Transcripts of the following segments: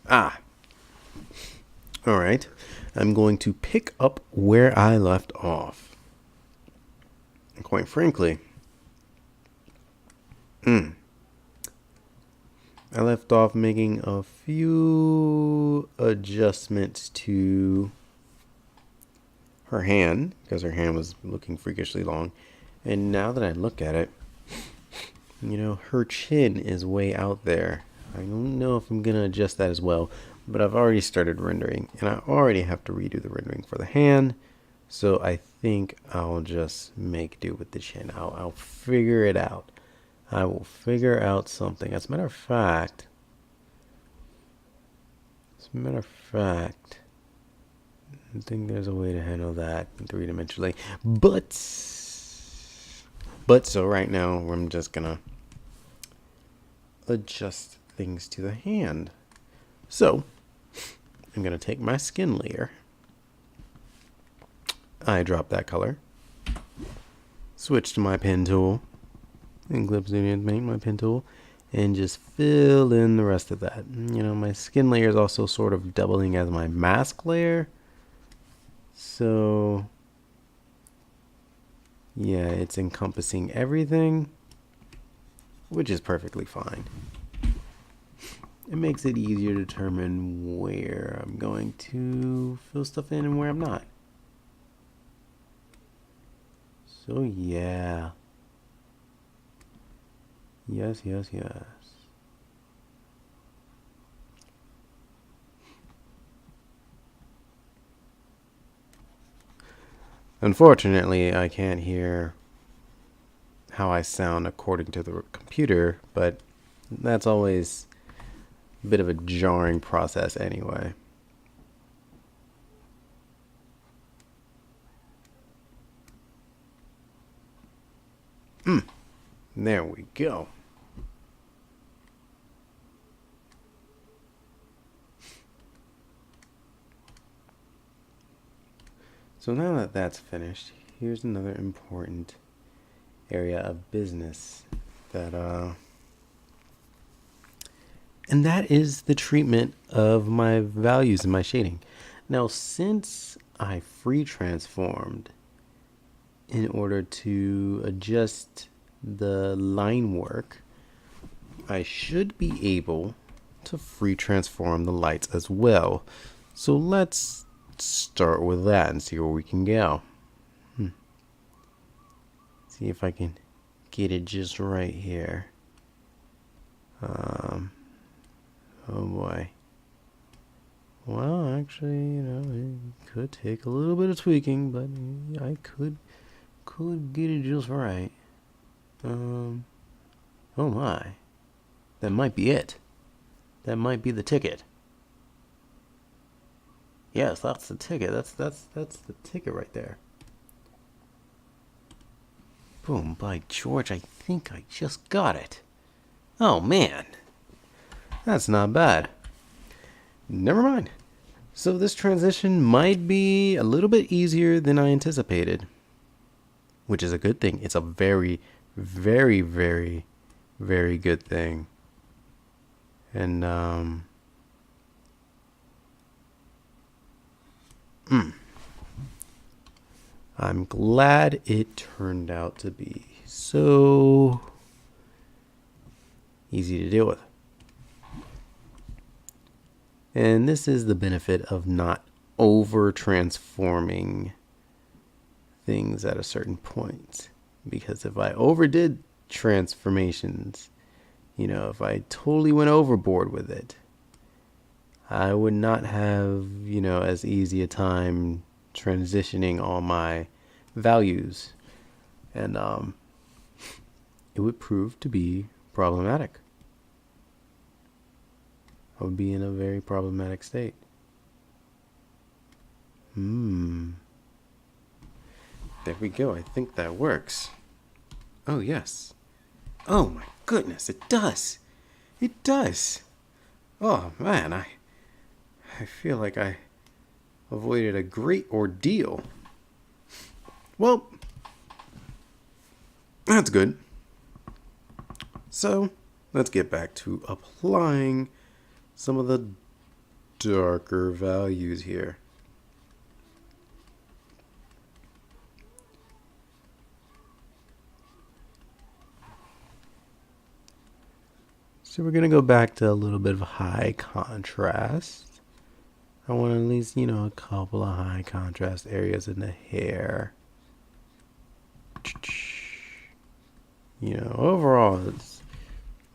Ah, all right. I'm going to pick up where I left off. And quite frankly, I left off making a few adjustments to her hand because her hand was looking freakishly long. And now that I look at it, her chin is way out there. I don't know if I'm going to adjust that as well, but I've already started rendering, and I already have to redo the rendering for the hand. So I think I'll just make do with the chin. I'll figure it out. I will figure out something. As a matter of fact, I think there's a way to handle that three-dimensionally. But so right now, I'm just gonna adjust things to the hand. So I'm gonna take my skin layer. I drop that color. Switch to my pen tool. Eclipse Studio Paint, my pen tool. And just fill in the rest of that. My skin layer is also sort of doubling as my mask layer. So, yeah, it's encompassing everything, which is perfectly fine. It makes it easier to determine where I'm going to fill stuff in and where I'm not. So, yeah. Yes. Unfortunately, I can't hear how I sound according to the computer, but that's always a bit of a jarring process anyway. There we go. So now that that's finished, here's another important area of business and that is the treatment of my values in my shading. Now, since I free transformed in order to adjust the line work, I should be able to free transform the lights as well. So let's start with that and see where we can go. See if I can get it just right here. Oh boy. Well, actually, it could take a little bit of tweaking, but I could get it just right. Oh my. That might be it. That might be the ticket. Yes, that's the ticket. That's the ticket right there. Boom, by George, I think I just got it. Oh man. That's not bad. Never mind. So this transition might be a little bit easier than I anticipated, which is a good thing. It's a very, very, very, very good thing. And I'm glad it turned out to be so easy to deal with. And this is the benefit of not over transforming things at a certain point. Because if I overdid transformations, if I totally went overboard with it, I would not have, as easy a time transitioning all my values. And it would prove to be problematic. I would be in a very problematic state. There we go. I think that works. Oh, yes. Oh, my goodness. It does. It does. Oh, man. I feel like I avoided a great ordeal. Well, that's good. So, let's get back to applying some of the darker values here. So we're going to go back to a little bit of high contrast. I want at least, a couple of high contrast areas in the hair. Overall,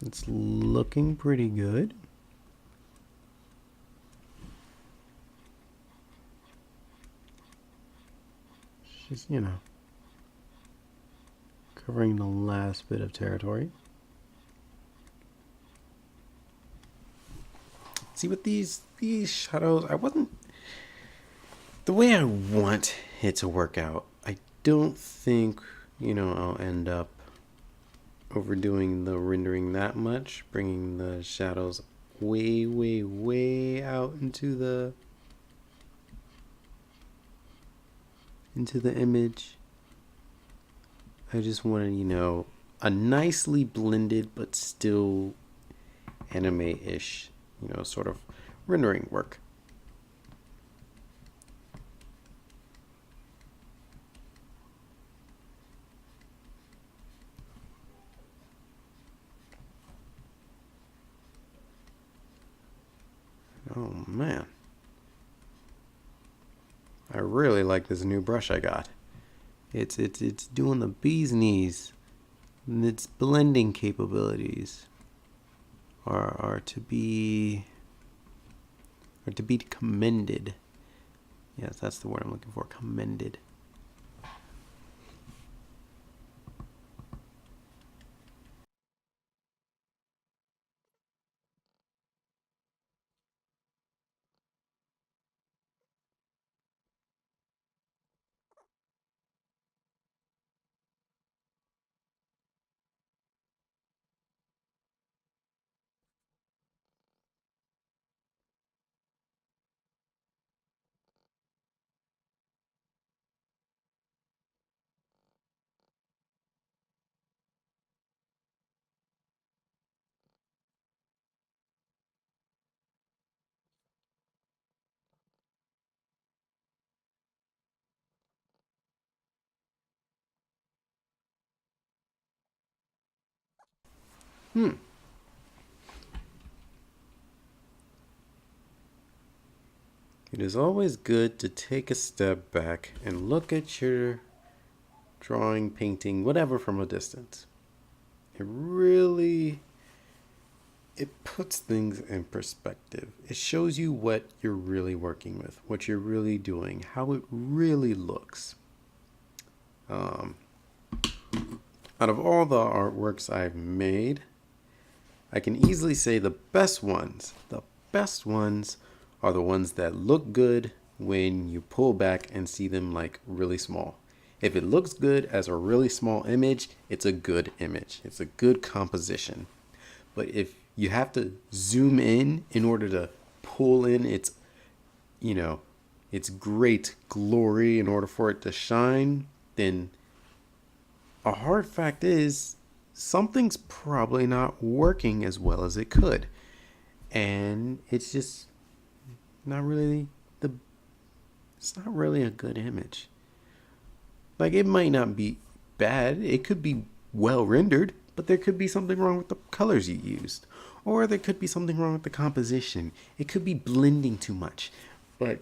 it's looking pretty good. Just, covering the last bit of territory. See, with these shadows, I wasn't the way I want it to work out. I don't think, I'll end up overdoing the rendering that much, bringing the shadows way, way, way out into the image. I just wanted, a nicely blended but still anime-ish, sort of rendering work. Oh man, I really like this new brush I got. It's doing the bee's knees. And its blending capabilities are to be commended. Yes, that's the word I'm looking for. Commended. It is always good to take a step back and look at your drawing, painting, whatever from a distance. It puts things in perspective. It shows you what you're really working with, what you're really doing, how it really looks. Out of all the artworks I've made, I can easily say the best ones are the ones that look good when you pull back and see them like really small. If it looks good as a really small image, it's a good image. It's a good composition. But if you have to zoom in order to pull in its great glory in order for it to shine, then a hard fact is something's probably not working as well as it could. And it's just not really a good image. Like, it might not be bad. It could be well rendered, but there could be something wrong with the colors you used. Or there could be something wrong with the composition. It could be blending too much. But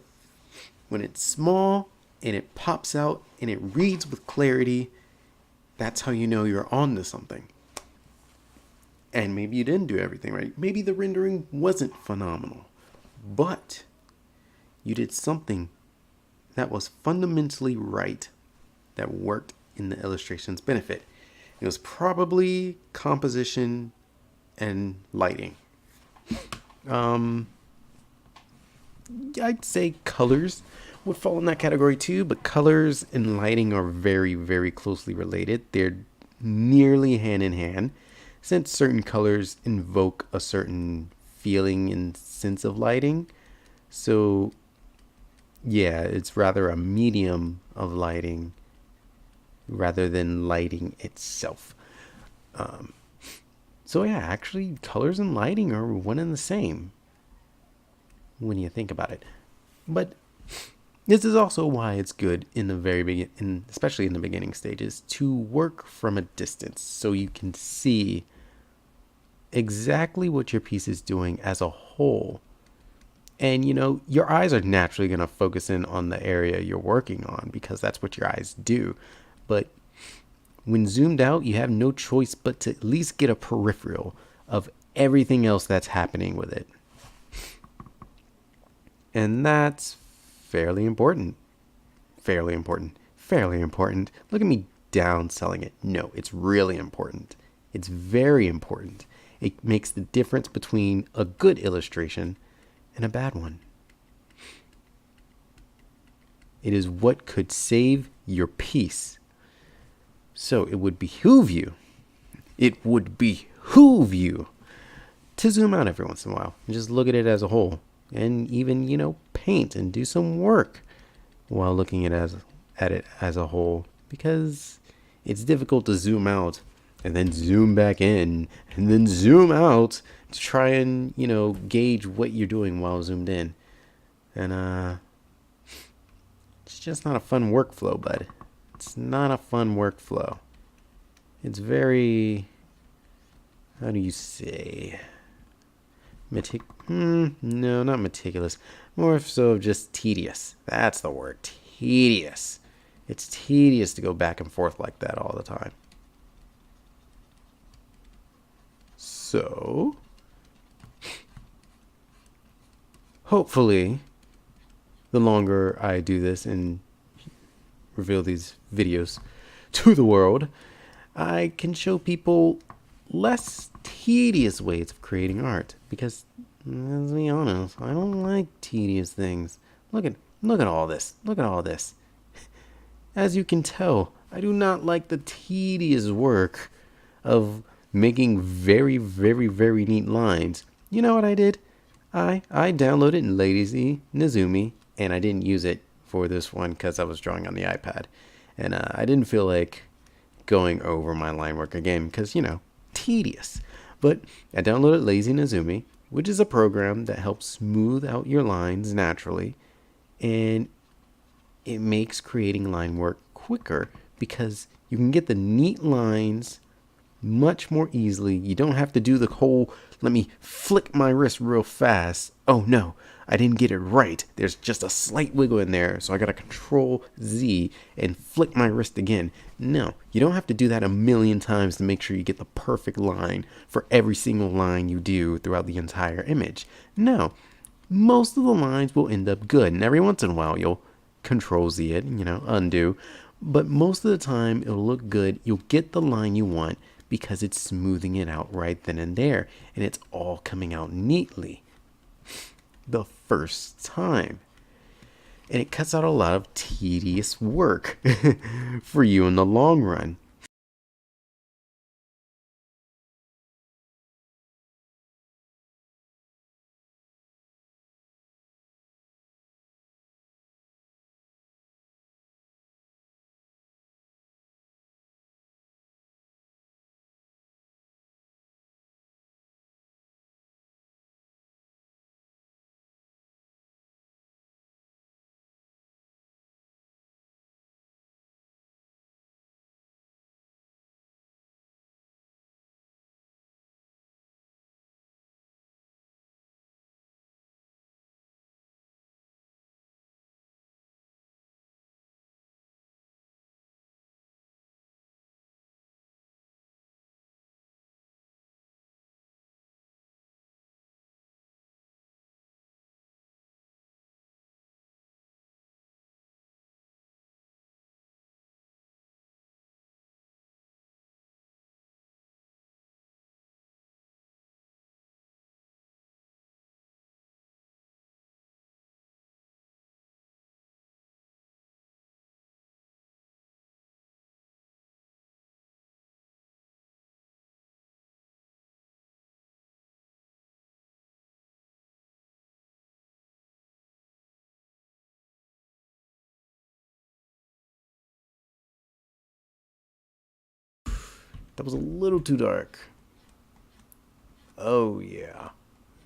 when it's small and it pops out and it reads with clarity, that's how you know you're on to something. And maybe you didn't do everything right. Maybe the rendering wasn't phenomenal. But you did something that was fundamentally right, that worked in the illustration's benefit. It was probably composition and lighting. I'd say colors would fall in that category too, but colors and lighting are very, very closely related. They're nearly hand in hand, since certain colors invoke a certain feeling and sense of lighting. So yeah, it's rather a medium of lighting rather than lighting itself. So yeah, actually colors and lighting are one and the same. when you think about it. But this is also why it's good in the very beginning, especially in the beginning stages, to work from a distance so you can see exactly what your piece is doing as a whole. And your eyes are naturally going to focus in on the area you're working on because that's what your eyes do. But when zoomed out, you have no choice but to at least get a peripheral of everything else that's happening with it. And that's fairly important. Fairly important. Fairly important. Look at me downselling it. No, it's really important. It's very important. It makes the difference between a good illustration and a bad one. It is what could save your piece. So it would behoove you to zoom out every once in a while and just look at it as a whole, and even paint and do some work while looking at it as a whole, because it's difficult to zoom out and then zoom back in and then zoom out to try and gauge what you're doing while zoomed in. And it's just not a fun workflow, bud. It's not a fun workflow. It's very, how do you say, no, not meticulous. More so just tedious. That's the word. Tedious. It's tedious to go back and forth like that all the time. So, hopefully, the longer I do this and reveal these videos to the world, I can show people less tedious ways of creating art. Because, let's be honest, I don't like tedious things. Look at all this. Look at all this. As you can tell, I do not like the tedious work of making very, very, very neat lines. You know what I did? I downloaded Lazy Nezumi, and I didn't use it for this one because I was drawing on the iPad. And I didn't feel like going over my line work again because, tedious. But I downloaded Lazy Nezumi, which is a program that helps smooth out your lines naturally, and it makes creating line work quicker because you can get the neat lines much more easily. You don't have to do the whole, let me flick my wrist real fast. Oh no, I didn't get it right. There's just a slight wiggle in there, so I gotta Control Z and flick my wrist again. No, you don't have to do that a million times to make sure you get the perfect line for every single line you do throughout the entire image. No, most of the lines will end up good, and every once in a while you'll Control Z it, undo. But most of the time it'll look good. You'll get the line you want because it's smoothing it out right then and there, and it's all coming out neatly the first time. And it cuts out a lot of tedious work for you in the long run. That was a little too dark. Oh yeah.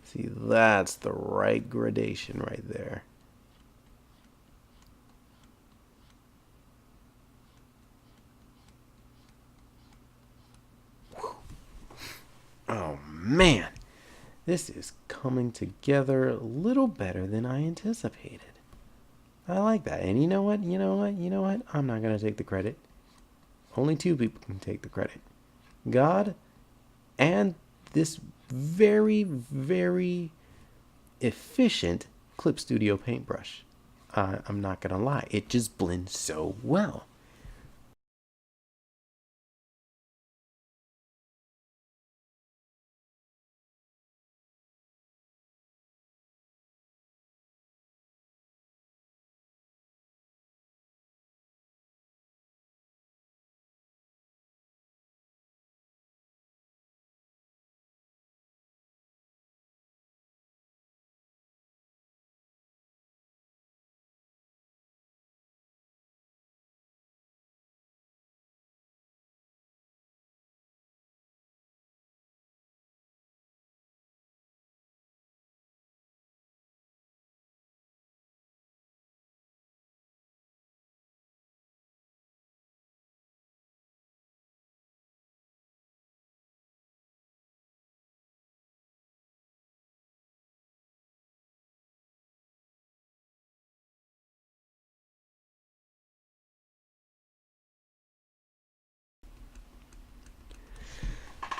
See, that's the right gradation right there. Oh man, this is coming together a little better than I anticipated. I like that. And you know what? You know what? You know what? I'm not going to take the credit. Only two people can take the credit. God and this very, very efficient Clip Studio paintbrush. I'm not going to lie. It just blends so well.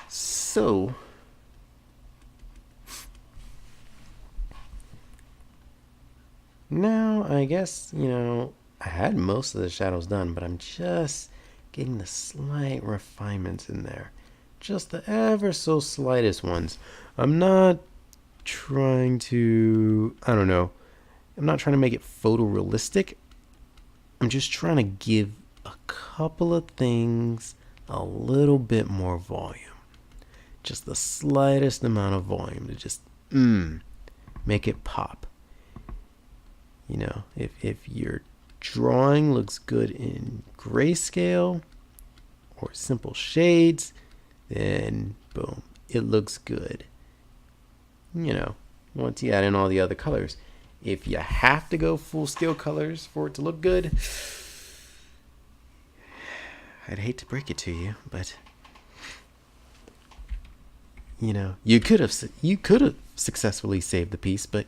So, now I guess, I had most of the shadows done, but I'm just getting the slight refinements in there. Just the ever so slightest ones. I'm not trying to, I don't know, I'm not trying to make it photorealistic. I'm just trying to give a couple of things a little bit more volume. Just the slightest amount of volume to just make it pop. If your drawing looks good in grayscale or simple shades, then boom, it looks good. Once you add in all the other colors. If you have to go full scale colors for it to look good, I'd hate to break it to you, but you could have successfully saved the piece, but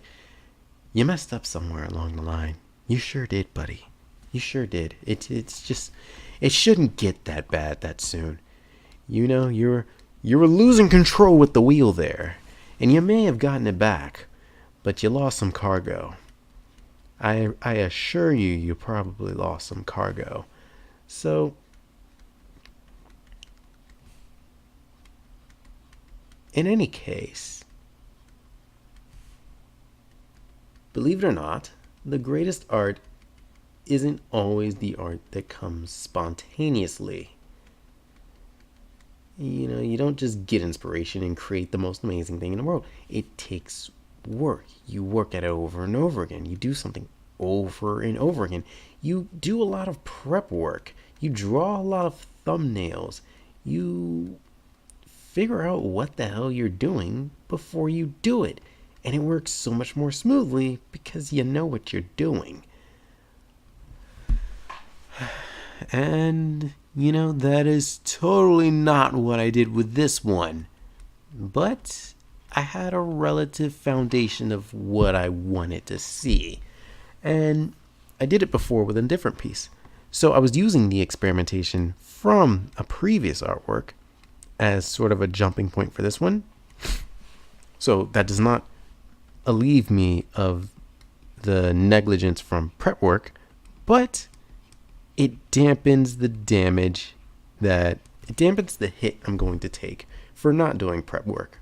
you messed up somewhere along the line. You sure did, buddy. You sure did. It's just, it shouldn't get that bad that soon. You were losing control with the wheel there, and you may have gotten it back, but you lost some cargo. I assure you probably lost some cargo. So, in any case, believe it or not, the greatest art isn't always the art that comes spontaneously. You don't just get inspiration and create the most amazing thing in the world. It takes work. You work at it over and over again. You do something over and over again. You do a lot of prep work. You draw a lot of thumbnails. You figure out what the hell you're doing before you do it. And it works so much more smoothly because you know what you're doing. And, that is totally not what I did with this one. But I had a relative foundation of what I wanted to see. And I did it before with a different piece. So I was using the experimentation from a previous artwork as sort of a jumping point for this one. So that does not alleviate me of the negligence from prep work, but it dampens the damage it dampens the hit I'm going to take for not doing prep work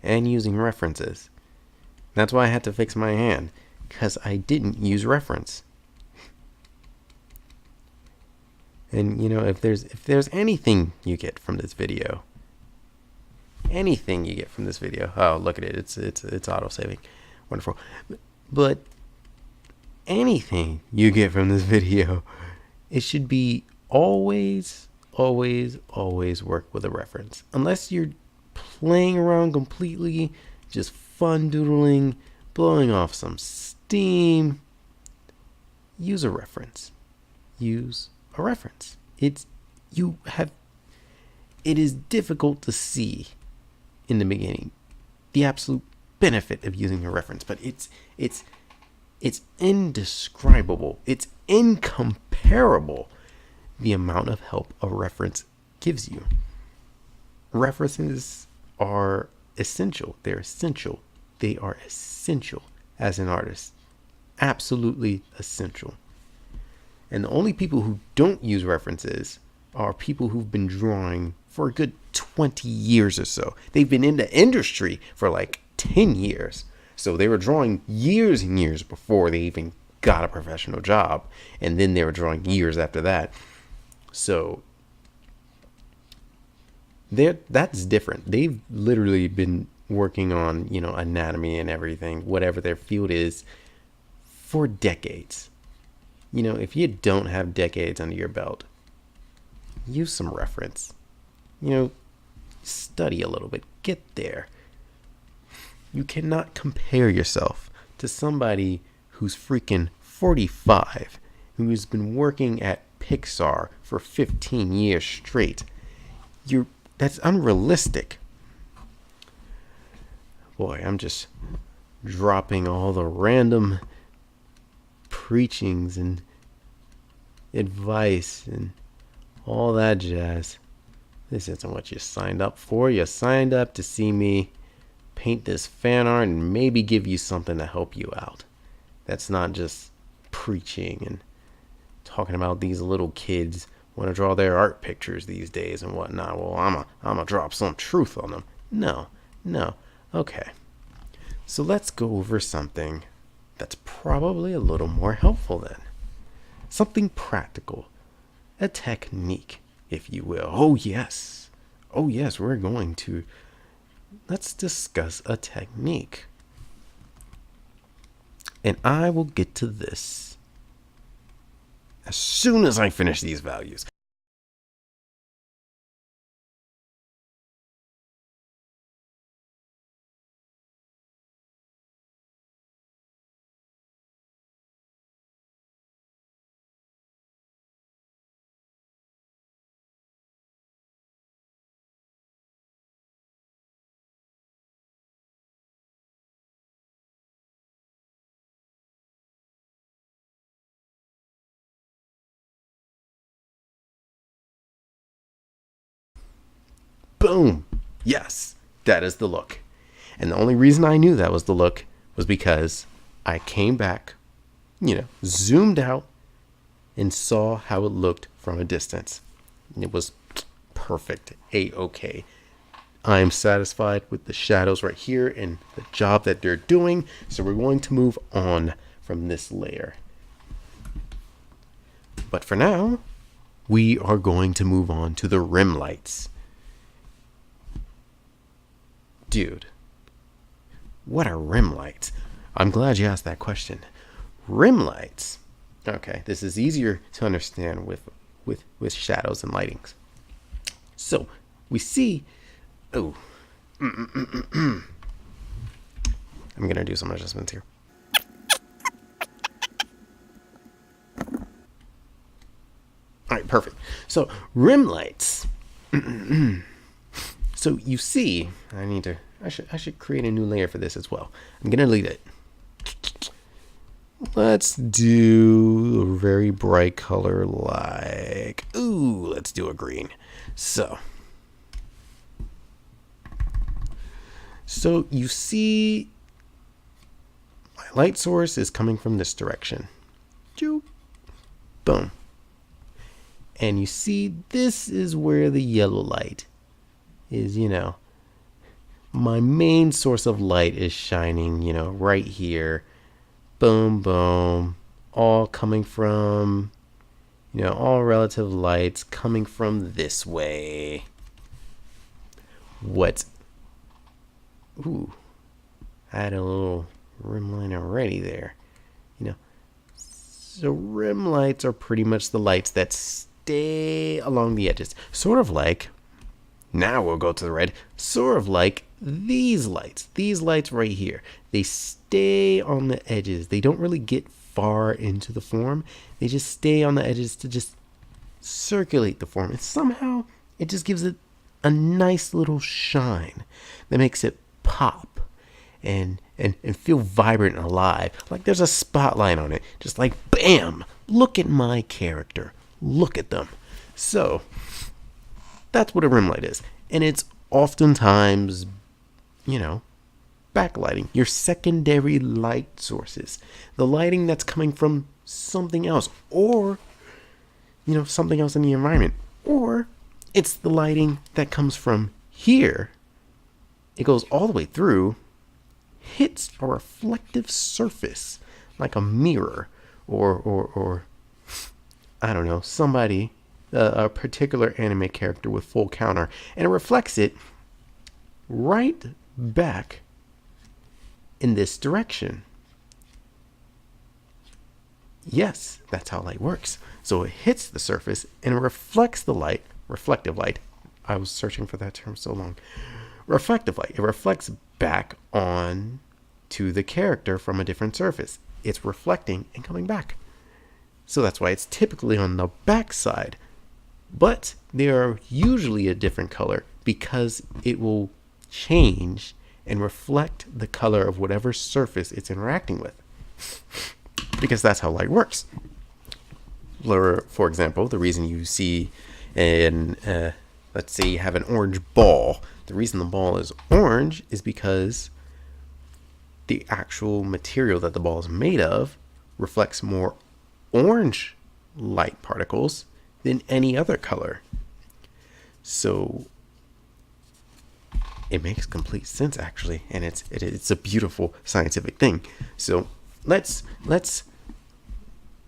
and using references. That's why I had to fix my hand, because I didn't use reference. And if there's anything you get from this video, oh, look at it, it's auto saving, wonderful. But anything you get from this video, it should be always work with a reference. Unless you're playing around completely, just fun doodling, blowing off some steam, use a reference. Use a reference. It is difficult to see in the beginning the absolute benefit of using a reference, but it's indescribable. It's incomparable the amount of help a reference gives you. References are essential. They're essential. They are essential as an artist. Absolutely essential. And the only people who don't use references are people who've been drawing for a good 20 years or so. They've been in the industry for like 10 years. So they were drawing years and years before they even got a professional job. And then they were drawing years after that. So that's different. They've literally been working on, anatomy and everything, whatever their field is, for decades. If you don't have decades under your belt, use some reference. Study a little bit. Get there. You cannot compare yourself to somebody who's freaking 45, who's been working at Pixar for 15 years straight. That's unrealistic. Boy, I'm just dropping all the random preachings and advice and all that jazz. This isn't what you signed up for. You signed up to see me paint this fan art and maybe give you something to help you out. That's not just preaching and talking about these little kids want to draw their art pictures these days and whatnot. Well, I'm gonna drop some truth on them. No. Okay. So let's go over something that's probably a little more helpful then. Something practical. A technique, if you will. Oh yes, we're going to. Let's discuss a technique. And I will get to this as soon as I finish these values. Boom. Yes, that is the look. And the only reason I knew that was the look was because I came back, zoomed out and saw how it looked from a distance. It was perfect. A-okay. I am satisfied with the shadows right here and the job that they're doing. So we're going to move on from this layer. But for now, we are going to move on to the rim lights. Dude, what are rim lights? I'm glad you asked that question. Rim lights. Okay, this is easier to understand with shadows and lightings. So we see. Oh, I'm gonna do some adjustments here. All right, perfect. So rim lights. So you see, I should create a new layer for this as well. I'm gonna delete it. Let's do a very bright color let's do a green. So you see my light source is coming from this direction. Boom. And you see this is where the yellow light is, my main source of light is shining, right here. Boom, boom. All coming from, all relative lights coming from this way. I had a little rim line already there. So rim lights are pretty much the lights that stay along the edges. Sort of like Now we'll go to the red, sort of like these lights. These lights right here. They stay on the edges. They don't really get far into the form. They just stay on the edges to just circulate the form. And somehow it just gives it a nice little shine that makes it pop and feel vibrant and alive. Like there's a spotlight on it. Just like, bam! Look at my character. Look at them. So that's what a rim light is. And it's oftentimes, backlighting, your secondary light sources, the lighting that's coming from something else, or, something else in the environment, or it's the lighting that comes from here. It goes all the way through, hits a reflective surface like a mirror or I don't know, somebody, a particular anime character with full counter, and it reflects it right back in this direction. Yes, that's how light works. So it hits the surface and it reflects the light, reflective light. I was searching for that term so long. Reflective light. It reflects back on to the character from a different surface. It's reflecting and coming back. So that's why it's typically on the back side. But they are usually a different color because it will change and reflect the color of whatever surface it's interacting with. Because that's how light works. For example, the reason you see let's say you have an orange ball. The reason the ball is orange is because the actual material that the ball is made of reflects more orange light particles than any other color. So it makes complete sense, actually, and it's a beautiful scientific thing. So let's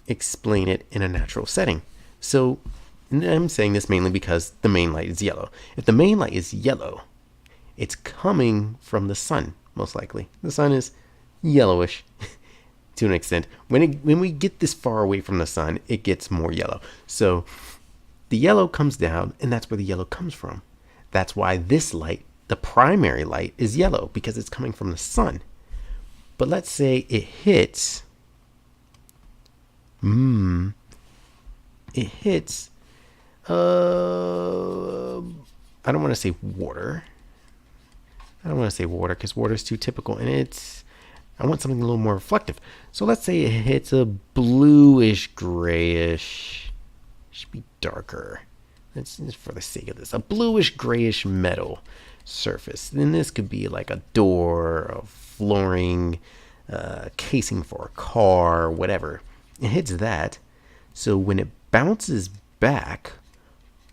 explain it in a natural setting. So I'm saying this mainly because the main light is yellow. If the main light is yellow, it's coming from the sun, most likely. The sun is yellowish to an extent. When we get this far away from the sun, it gets more yellow. So the yellow comes down, and that's where the yellow comes from. That's why this light, the primary light, is yellow, because it's coming from the sun. But let's say it hits I don't want to say water. I don't want to say water because water is too typical, and I want something a little more reflective. So let's say it hits a bluish grayish, should be darker. Let's just for the sake of this, a bluish grayish metal surface. Then this could be like a door, a flooring, casing for a car, whatever. It hits that. So when it bounces back,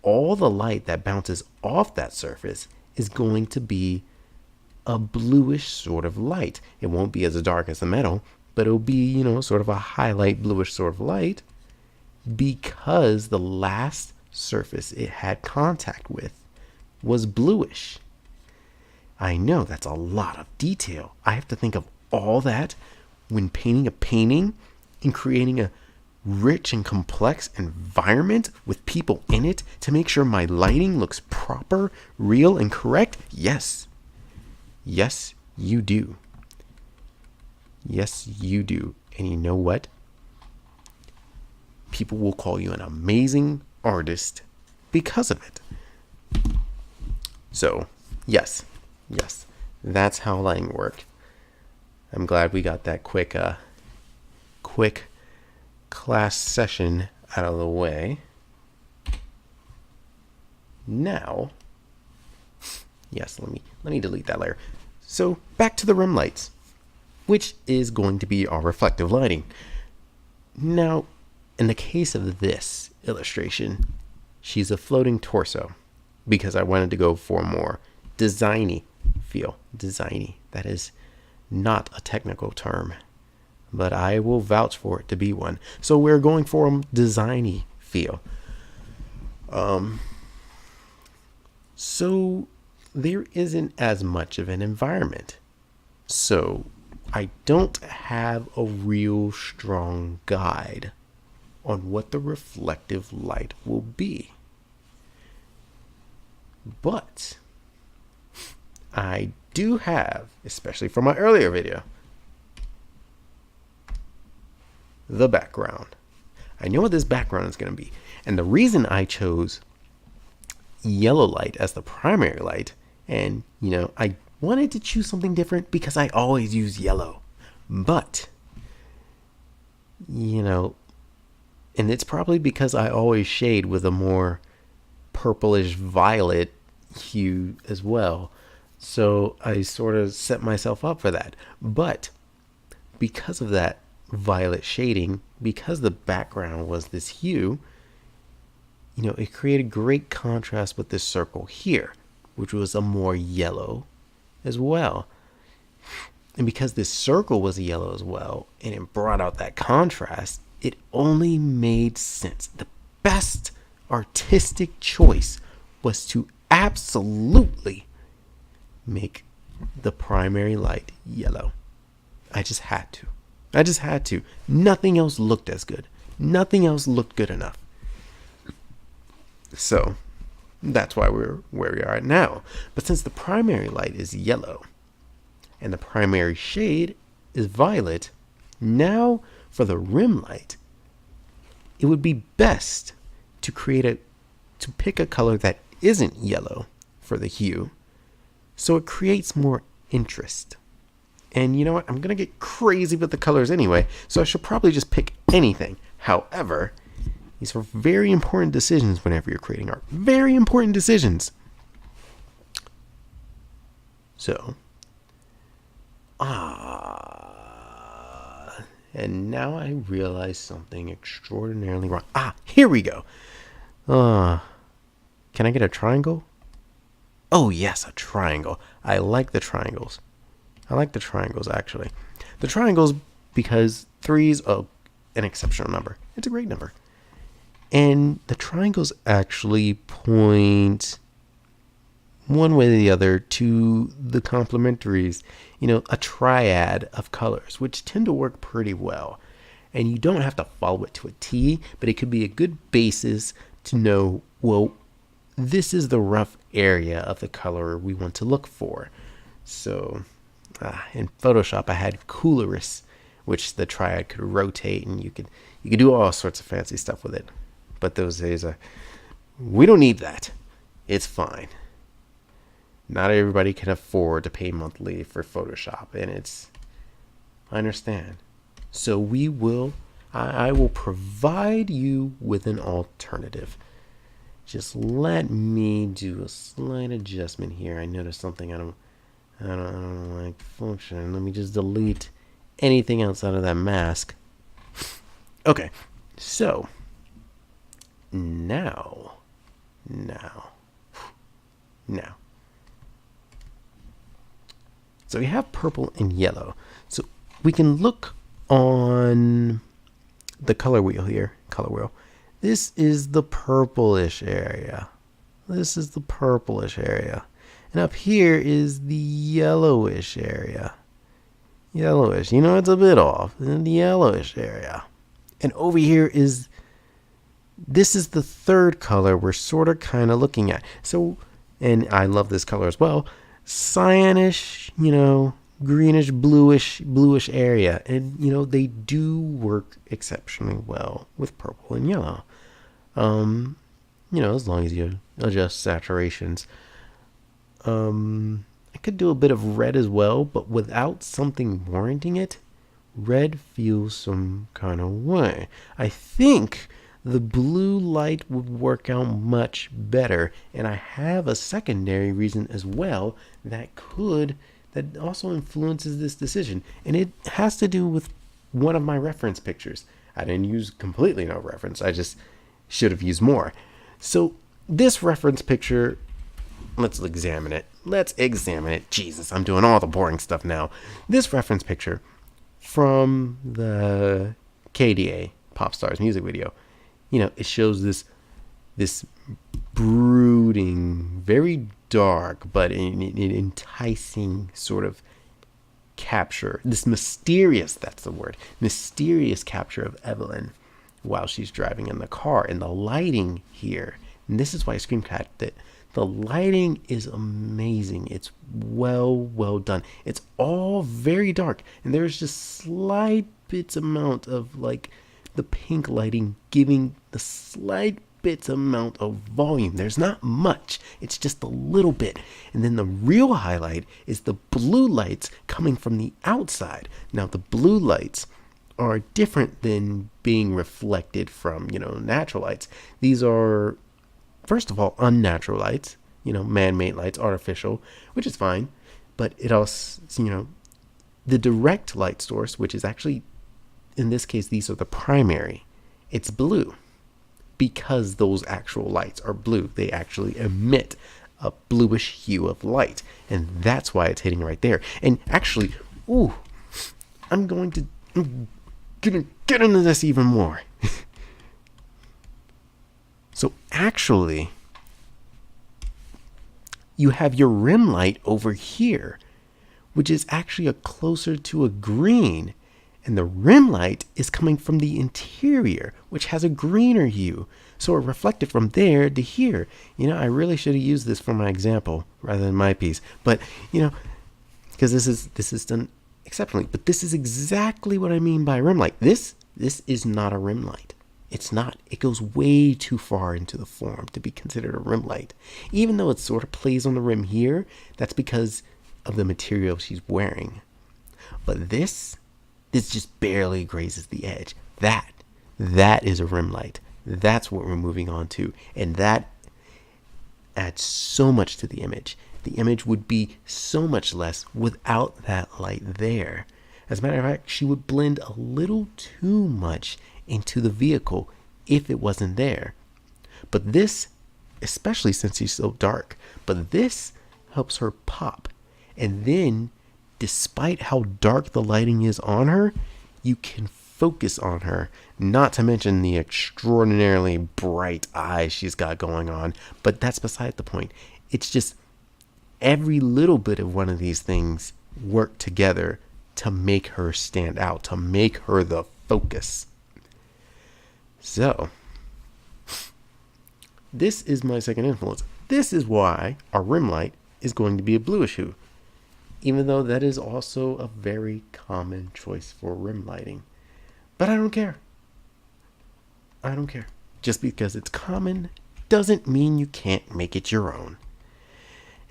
all the light that bounces off that surface is going to be a bluish sort of light. It won't be as dark as the metal, but it'll be, sort of a highlight bluish sort of light because the last surface it had contact with was bluish. I know that's a lot of detail. I have to think of all that when painting a painting and creating a rich and complex environment with people in it to make sure my lighting looks proper, real, and correct. Yes, you do. Yes, you do. And you know what? People will call you an amazing artist because of it. So, yes, that's how lighting worked. I'm glad we got that quick class session out of the way. Now, yes, let me delete that layer. So back to the rim lights, which is going to be our reflective lighting. Now, in the case of this illustration, she's a floating torso because I wanted to go for a more designy feel. Designy. That is not a technical term, but I will vouch for it to be one. So we're going for a designy feel. So there isn't as much of an environment. So I don't have a real strong guide on what the reflective light will be. But I do have, especially from my earlier video, the background. I know what this background is going to be. And the reason I chose yellow light as the primary light, and I wanted to choose something different because I always use yellow. But, and it's probably because I always shade with a more purplish violet hue as well. So I sort of set myself up for that. But because of that violet shading, because the background was this hue, it created great contrast with this circle here, which was a more yellow as well. And because this circle was yellow as well, and it brought out that contrast, it only made sense. The best artistic choice was to absolutely make the primary light yellow. I just had to. Nothing else looked as good. Nothing else looked good enough. So that's why we're where we are now. But since the primary light is yellow and the primary shade is violet, now for the rim light, it would be best to pick a color that isn't yellow for the hue, so it creates more interest. And you know what? I'm going to get crazy with the colors anyway, so I should probably just pick anything. However, these are very important decisions whenever you're creating art. Very important decisions. So, and now I realize something extraordinarily wrong. Here we go. Can I get a triangle? Oh yes, a triangle. I like the triangles. Actually. The triangles, because 3 is an exceptional number. It's a great number. And the triangles actually point one way or the other to the complementaries, a triad of colors, which tend to work pretty well. And you don't have to follow it to a T, but it could be a good basis to know, well, this is the rough area of the color we want to look for. So in Photoshop, I had Coloris, which the triad could rotate, and you could do all sorts of fancy stuff with it. But those days, we don't need that. It's fine. Not everybody can afford to pay monthly for Photoshop, and I understand. So I will provide you with an alternative. Just let me do a slight adjustment here. I noticed something I don't like function. Let me just delete anything outside of that mask. Okay, so now. So we have purple and yellow. So we can look on the color wheel here. This is the purplish area. And up here is the yellowish area. It's a bit off. The yellowish area. And over here this is the third color we're sort of kind of looking at. So, and I love this color as well. Cyanish, greenish, bluish area. And, they do work exceptionally well with purple and yellow. As long as you adjust saturations. I could do a bit of red as well, but without something warranting it, red feels some kind of way. I think the blue light would work out much better, and I have a secondary reason as well that also influences this decision, and it has to do with one of my reference pictures. I didn't use completely no reference. I just should have used more. So this reference picture, let's examine it. Jesus, I'm doing all the boring stuff now. This reference picture from the KDA Pop Stars music video, it shows this brooding, very dark, but an enticing sort of capture. This mysterious capture of Evelynn while she's driving in the car. And the lighting here, and this is why I screen capped it, The lighting is amazing. It's well done. It's all very dark, and there's just slight bits amount of like the pink lighting giving the slight bits amount of volume. There's not much. It's just a little bit. And then the real highlight is the blue lights coming from the outside. Now the blue lights are different than being reflected from, natural lights. These are, first of all, unnatural lights, man-made lights, artificial, which is fine. But it also, the direct light source, which is actually, in this case, these are the primary. It's blue because those actual lights are blue. They actually emit a bluish hue of light. And that's why it's hitting right there. And actually, I'm going to get into this even more. So actually, you have your rim light over here, which is actually closer to a green. And the rim light is coming from the interior, which has a greener hue. So it reflected from there to here. I really should have used this for my example rather than my piece. But, because this is done exceptionally. But this is exactly what I mean by rim light. This is not a rim light. It's not. It goes way too far into the form to be considered a rim light. Even though it sort of plays on the rim here, that's because of the material she's wearing. But this just barely grazes the edge. That is a rim light. That's what we're moving on to. And that adds so much to the image. The image would be so much less without that light there. As a matter of fact, she would blend a little too much into the vehicle if it wasn't there. But this, especially since she's so dark, but this helps her pop. And then, despite how dark the lighting is on her, you can focus on her. Not to mention the extraordinarily bright eyes she's got going on. But that's beside the point. It's just every little bit of one of these things work together to make her stand out, to make her the focus. So, this is my second influence. This is why our rim light is going to be a bluish hue. Even though that is also a very common choice for rim lighting. But I don't care. I don't care. Just because it's common doesn't mean you can't make it your own.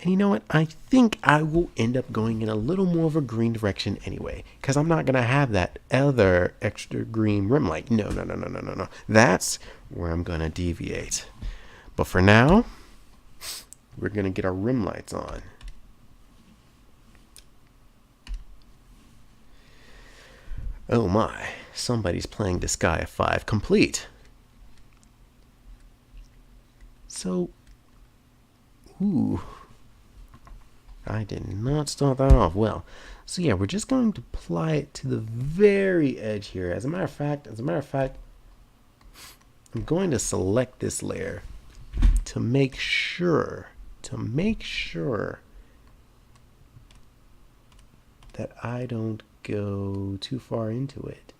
And you know what? I think I will end up going in a little more of a green direction anyway. Because I'm not going to have that other extra green rim light. No. That's where I'm going to deviate. But for now, we're going to get our rim lights on. Oh my, somebody's playing Disgaea 5 complete. So, I did not start that off well. So yeah, we're just going to apply it to the very edge here. As a matter of fact, I'm going to select this layer to make sure that I don't go too far into it.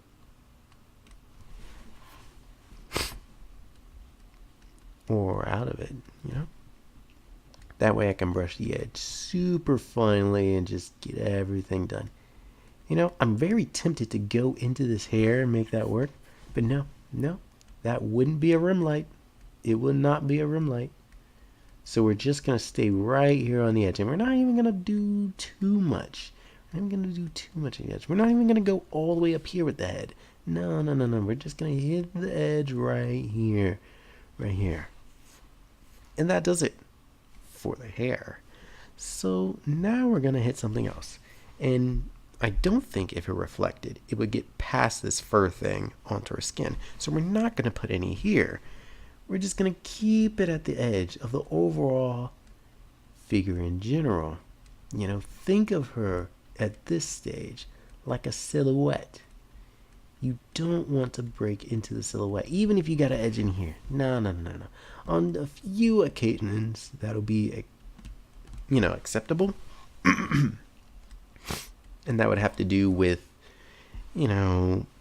Or out of it, That way I can brush the edge super finely and just get everything done. I'm very tempted to go into this hair and make that work. But no, that wouldn't be a rim light. It would not be a rim light. So we're just going to stay right here on the edge. And we're not even going to do too much. I'm going to do too much on the edge. We're not even going to go all the way up here with the head. No. We're just going to hit the edge right here. Right here. And that does it for the hair. So now we're going to hit something else. And I don't think if it reflected, it would get past this fur thing onto her skin. So we're not going to put any here. We're just going to keep it at the edge of the overall figure in general. Think of her at this stage like a silhouette. You don't want to break into the silhouette, even if you got an edge in here. No. On a few occasions, that'll be, acceptable. And that would have to do with,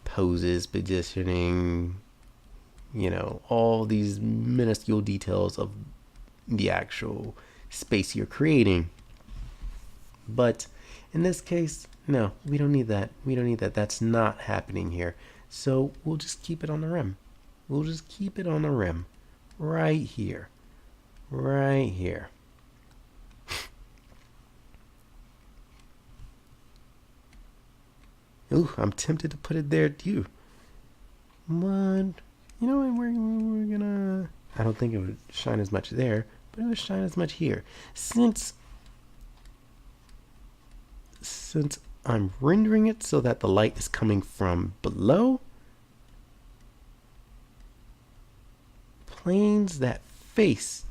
poses, positioning, all these minuscule details of, the actual space you're creating. But in this case, no, we don't need that. We don't need that. That's not happening here. So we'll just keep it on the rim. We'll just keep it on the rim. Right here. Right here. Ooh, I'm tempted to put it there too. But, you know what, we're gonna... I don't think it would shine as much there, but it would shine as much here. Since I'm rendering it so that the light is coming from below, planes that face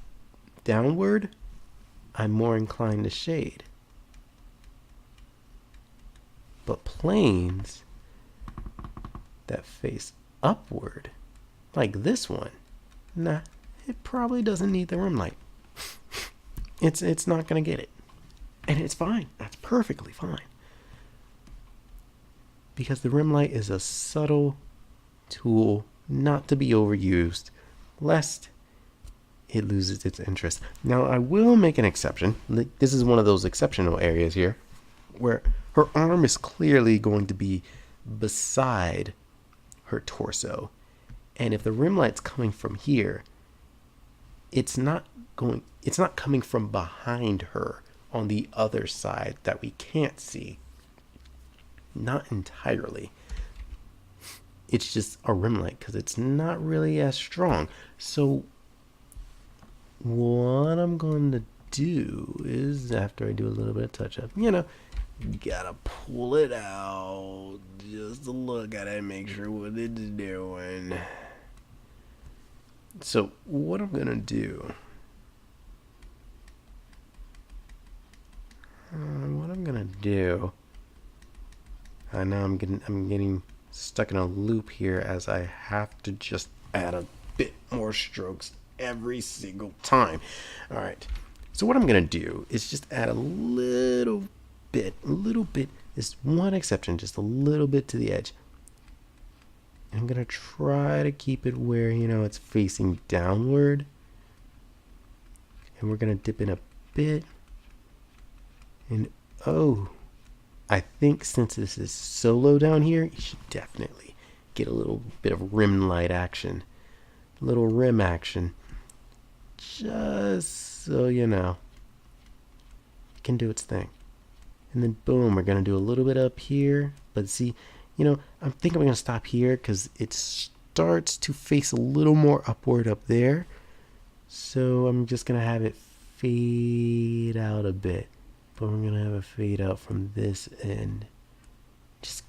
downward, I'm more inclined to shade. But planes that face upward, like this one, nah, it probably doesn't need the rim light. It's not gonna get it. And it's fine. That's perfectly fine. Because the rim light is a subtle tool not to be overused, lest it loses its interest. Now, I will make an exception. This is one of those exceptional areas here where her arm is clearly going to be beside her torso. And if the rim light's coming from here, it's not coming from behind her on the other side that we can't see. Not entirely. It's just a rim light because it's not really as strong. So what I'm going to do is, after I do a little bit of touch up, gotta pull it out just to look at it and make sure what it's doing. So what I'm gonna do, I know I'm getting stuck in a loop here as I have to just add a bit more strokes every single time. All right. So what I'm gonna do is just add a little bit, this one exception, just a little bit to the edge. I'm gonna try to keep it where, it's facing downward. And we're gonna dip in a bit. And I think since this is so low down here, you should definitely get a little bit of rim light action. A little rim action. Just so you know. It can do its thing. And then boom, we're gonna do a little bit up here. But see, I'm thinking we're gonna stop here because it starts to face a little more upward up there. So I'm just gonna have it fade out a bit. But we're gonna have it fade out from this end. Just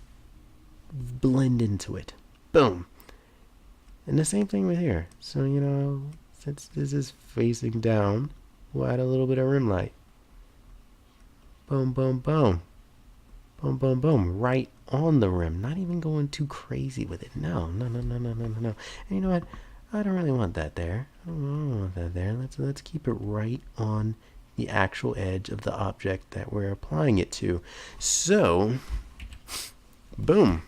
blend into it. Boom. And the same thing with here. So, since this is facing down, we'll add a little bit of rim light. Boom, boom, boom. Boom, boom, boom. Right on the rim. Not even going too crazy with it. No. And you know what? I don't really want that there. I don't want that there. Let's keep it right on the actual edge of the object that we're applying it to. So, boom.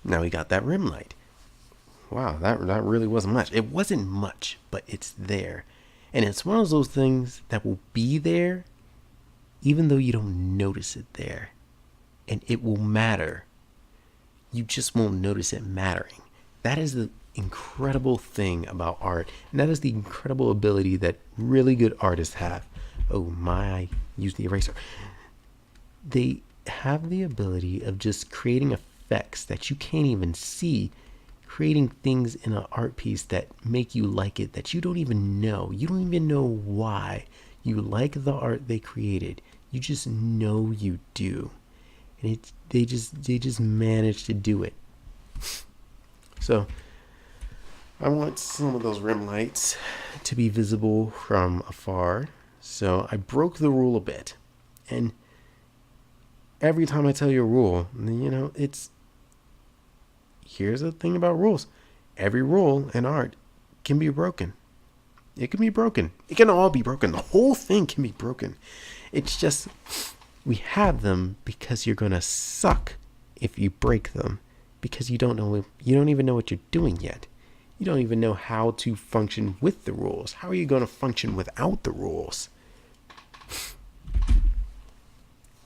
Now we got that rim light. Wow, that really wasn't much. It wasn't much, but it's there. And it's one of those things that will be there even though you don't notice it there. And it will matter. You just won't notice it mattering. That is the incredible thing about art. And that is the incredible ability that really good artists have. Oh my, I used the eraser. They have the ability of just creating effects that you can't even see. Creating things in an art piece that make you like it, that you don't even know. You don't even know why you like the art they created. You just know you do. And they just manage to do it. So I want some of those rim lights to be visible from afar. So I broke the rule a bit. And every time I tell you a rule, here's the thing about rules. Every rule in art can be broken. It can be broken. It can all be broken. The whole thing can be broken. It's just, we have them because you're going to suck if you break them. Because you don't even know what you're doing yet. You don't even know how to function with the rules. How are you going to function without the rules?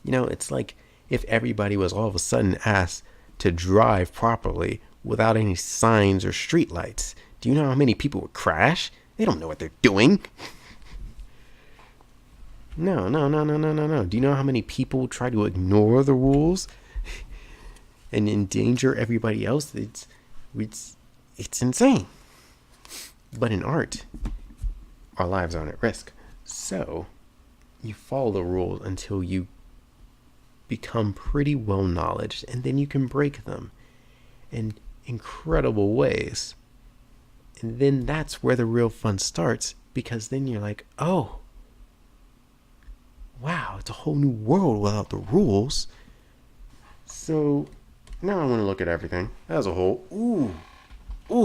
You know, it's like if everybody was all of a sudden asked to drive properly without any signs or street lights. Do you know how many people would crash? They don't know what they're doing. No. Do you know how many people try to ignore the rules and endanger everybody else? It's insane. But in art, our lives aren't at risk. So you follow the rules until you become pretty well knowledged, and then you can break them in incredible ways. And then that's where the real fun starts, because then you're like, oh, wow, it's a whole new world without the rules. So now I want to look at everything as a whole. Ooh,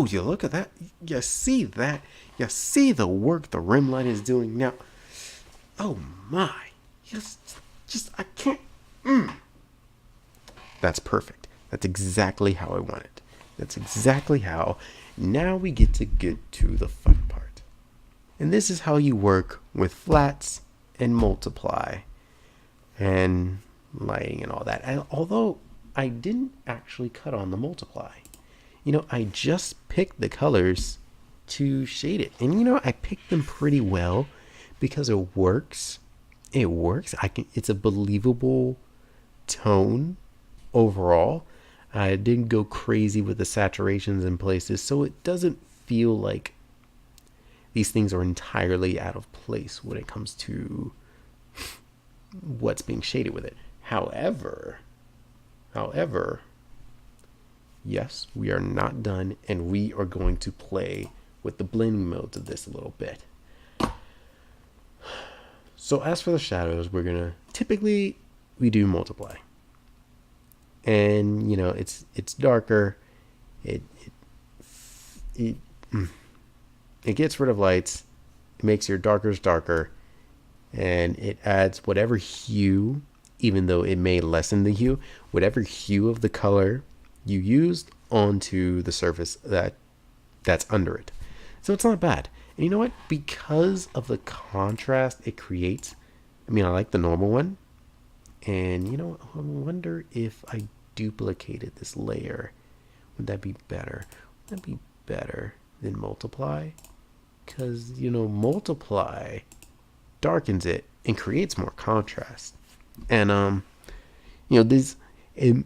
you look at that. You see that? You see the work the rim light is doing now. Oh my. Just I can't. That's perfect. That's exactly how I want it. That's exactly how. Now we get to the fun part. And this is how you work with flats and multiply and lighting and all that. And although I didn't actually cut on the multiply. You know, I just picked the colors to shade it. And you know, I picked them pretty well because it works. It's a believable tone overall. I didn't go crazy with the saturations in places, so it doesn't feel like these things are entirely out of place when it comes to what's being shaded with it. However, yes, we are not done, and we are going to play with the blending modes of this a little bit. So as for the shadows, we're gonna typically we do multiply, and you know it's darker. It gets rid of lights. It makes your darkers darker, and it adds whatever hue, even though it may lessen the hue, whatever hue of the color you used onto the surface that's under it. So it's not bad. And you know what? Because of the contrast it creates, I mean, I like the normal one. And you know, I wonder if I duplicated this layer, would that be better? Would that be better than multiply? Because, you know, multiply darkens it and creates more contrast. And, you know, the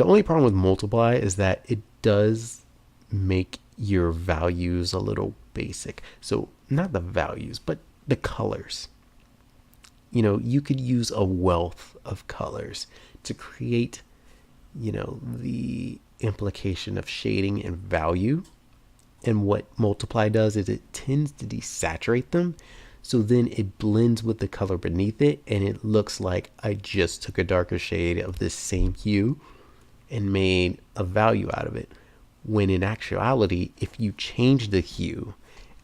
only problem with multiply is that it does make your values a little basic. So not the values, but the colors. You know, you could use a wealth of colors to create, you know, the implication of shading and value. And what multiply does is it tends to desaturate them. So then it blends with the color beneath it, and it looks like I just took a darker shade of this same hue and made a value out of it. When in actuality, if you change the hue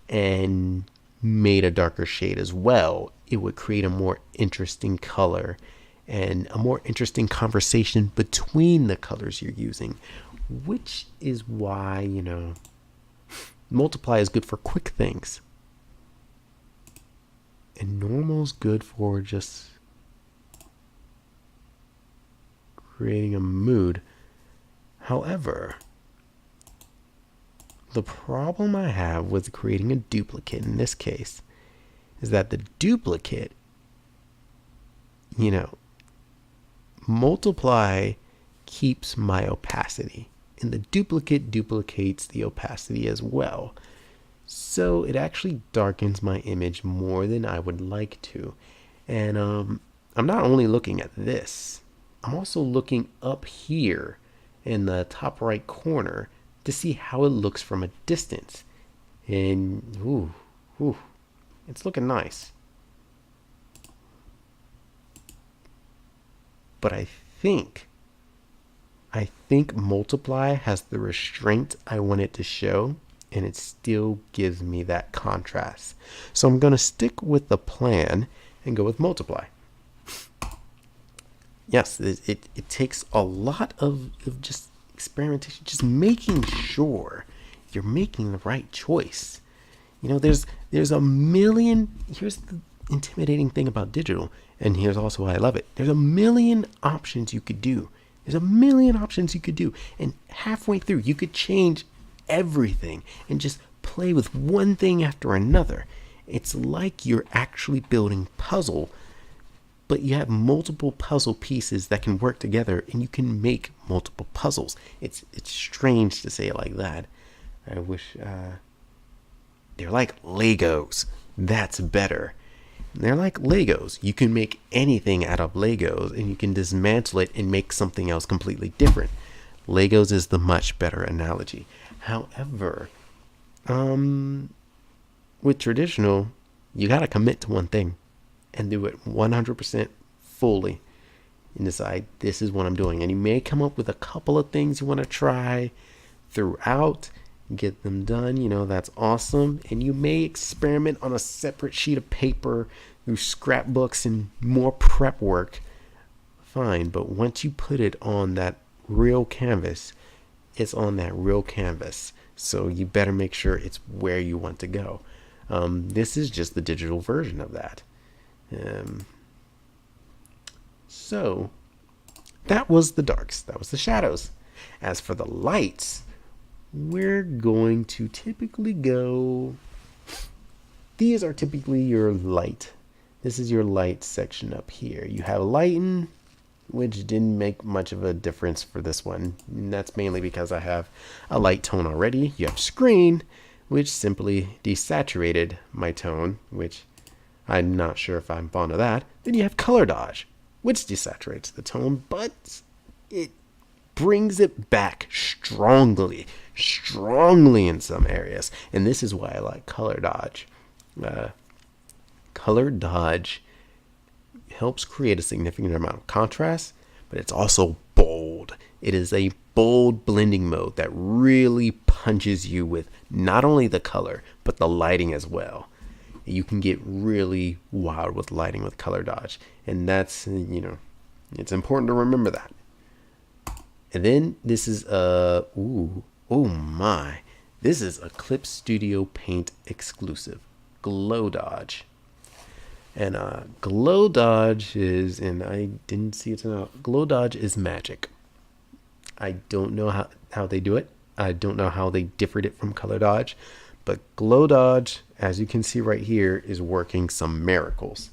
and made a darker shade as well, it would create a more interesting color and a more interesting conversation between the colors you're using, which is why, you know, multiply is good for quick things. And normal's good for just creating a mood. However, the problem I have with creating a duplicate in this case is that the duplicate, you know, multiply keeps my opacity, and the duplicate duplicates the opacity as well. So it actually darkens my image more than I would like to. And I'm not only looking at this, I'm also looking up here in the top right corner to see how it looks from a distance. And ooh, it's looking nice. But I think multiply has the restraint I want it to show, and it still gives me that contrast. So I'm going to stick with the plan and go with multiply. Yes, it takes a lot of just experimentation, just making sure you're making the right choice. You know, there's a million. Here's the intimidating thing about digital, and here's also why I love it. There's a million options you could do. There's a million options you could do, and halfway through, you could change everything and just play with one thing after another. It's like you're actually building puzzle, but you have multiple puzzle pieces that can work together, and you can make multiple puzzles. It's strange to say it like that. I wish they're like Legos. That's better. They're like Legos. You can make anything out of Legos, and you can dismantle it and make something else completely different. Legos is the much better analogy. However, with traditional, you got to commit to one thing and do it 100% fully and decide this is what I'm doing. And you may come up with a couple of things you want to try throughout, get them done. You know, that's awesome. And you may experiment on a separate sheet of paper through scrapbooks and more prep work. Fine. But once you put it on that real canvas, it's on that real canvas. So you better make sure it's where you want to go. This is just the digital version of that. So that was the darks. That was the shadows. As for the lights, we're going to typically go. These are typically your light. This is your light section up here. You have lighten, which didn't make much of a difference for this one. And that's mainly because I have a light tone already. You have screen, which simply desaturated my tone, which I'm not sure if I'm fond of that. Then you have color dodge, which desaturates the tone, but it brings it back strongly in some areas. And this is why I like color dodge. Color dodge helps create a significant amount of contrast, but it's also bold. It is a bold blending mode that really punches you with not only the color, but the lighting as well. You can get really wild with lighting with color dodge. And that's, you know, it's important to remember that. And then this is this is Eclipse Studio Paint exclusive, Glow Dodge. And Glow Dodge is, and I didn't see it enough, Glow Dodge is magic. I don't know how they do it. I don't know how they differed it from Color Dodge, but Glow Dodge, as you can see right here, is working some miracles.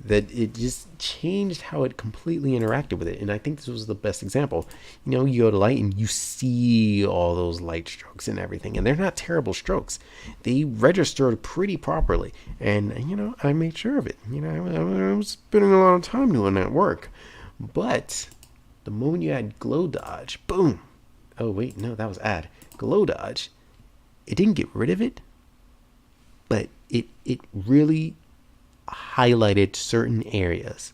That it just changed how it completely interacted with it. And I think this was the best example. You know, you go to light and you see all those light strokes and everything, and they're not terrible strokes. They registered pretty properly. And, you know, I made sure of it. You know, I was spending a lot of time doing that work. But the moment you add Glow Dodge, boom. Oh, wait, no, that was add. Glow Dodge, it didn't get rid of it, but it really highlighted certain areas,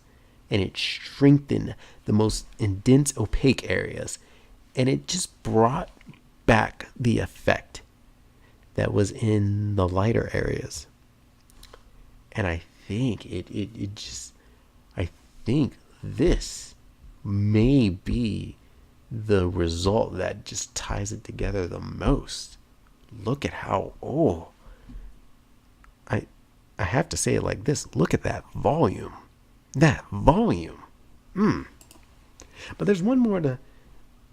and it strengthened the most dense opaque areas, and it just brought back the effect that was in the lighter areas. And I think I think this may be the result that just ties it together the most. Look at how I have to say it like this. Look at that volume. That volume. But there's one more to,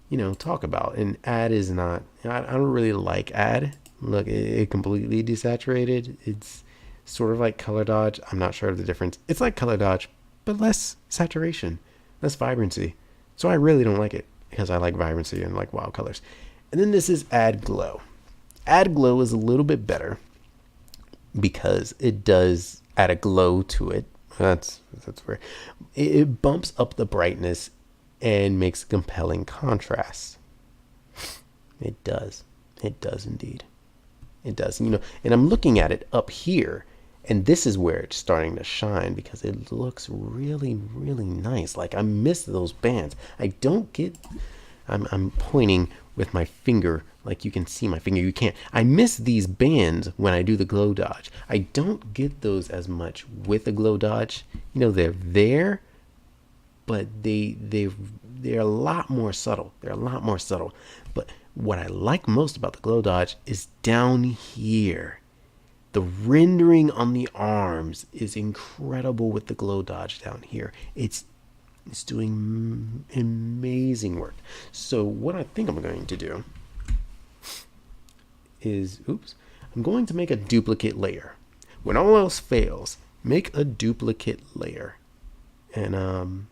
you know, talk about. And add is not, I don't really like add. Look, it completely desaturated. It's sort of like color dodge. I'm not sure of the difference. It's like color dodge, but less saturation, less vibrancy. So I really don't like it because I like vibrancy and like wild colors. And then this is add glow. Add glow is a little bit better, because it does add a glow to it. That's where it bumps up the brightness and makes a compelling contrast. It does indeed. It does. You know, and I'm looking at it up here, and this is where it's starting to shine because it looks really, really nice. Like I miss those bands. I don't get. I'm pointing with my finger, like you can see my finger. You can't. I miss these bands when I do the glow dodge. I don't get those as much with the glow dodge. You know, they're there, but they're a lot more subtle. They're a lot more subtle. But what I like most about the glow dodge is down here. The rendering on the arms is incredible with the glow dodge down here. It's doing amazing work. So what I think I'm going to do is, I'm going to make a duplicate layer. When all else fails, make a duplicate layer. And I'm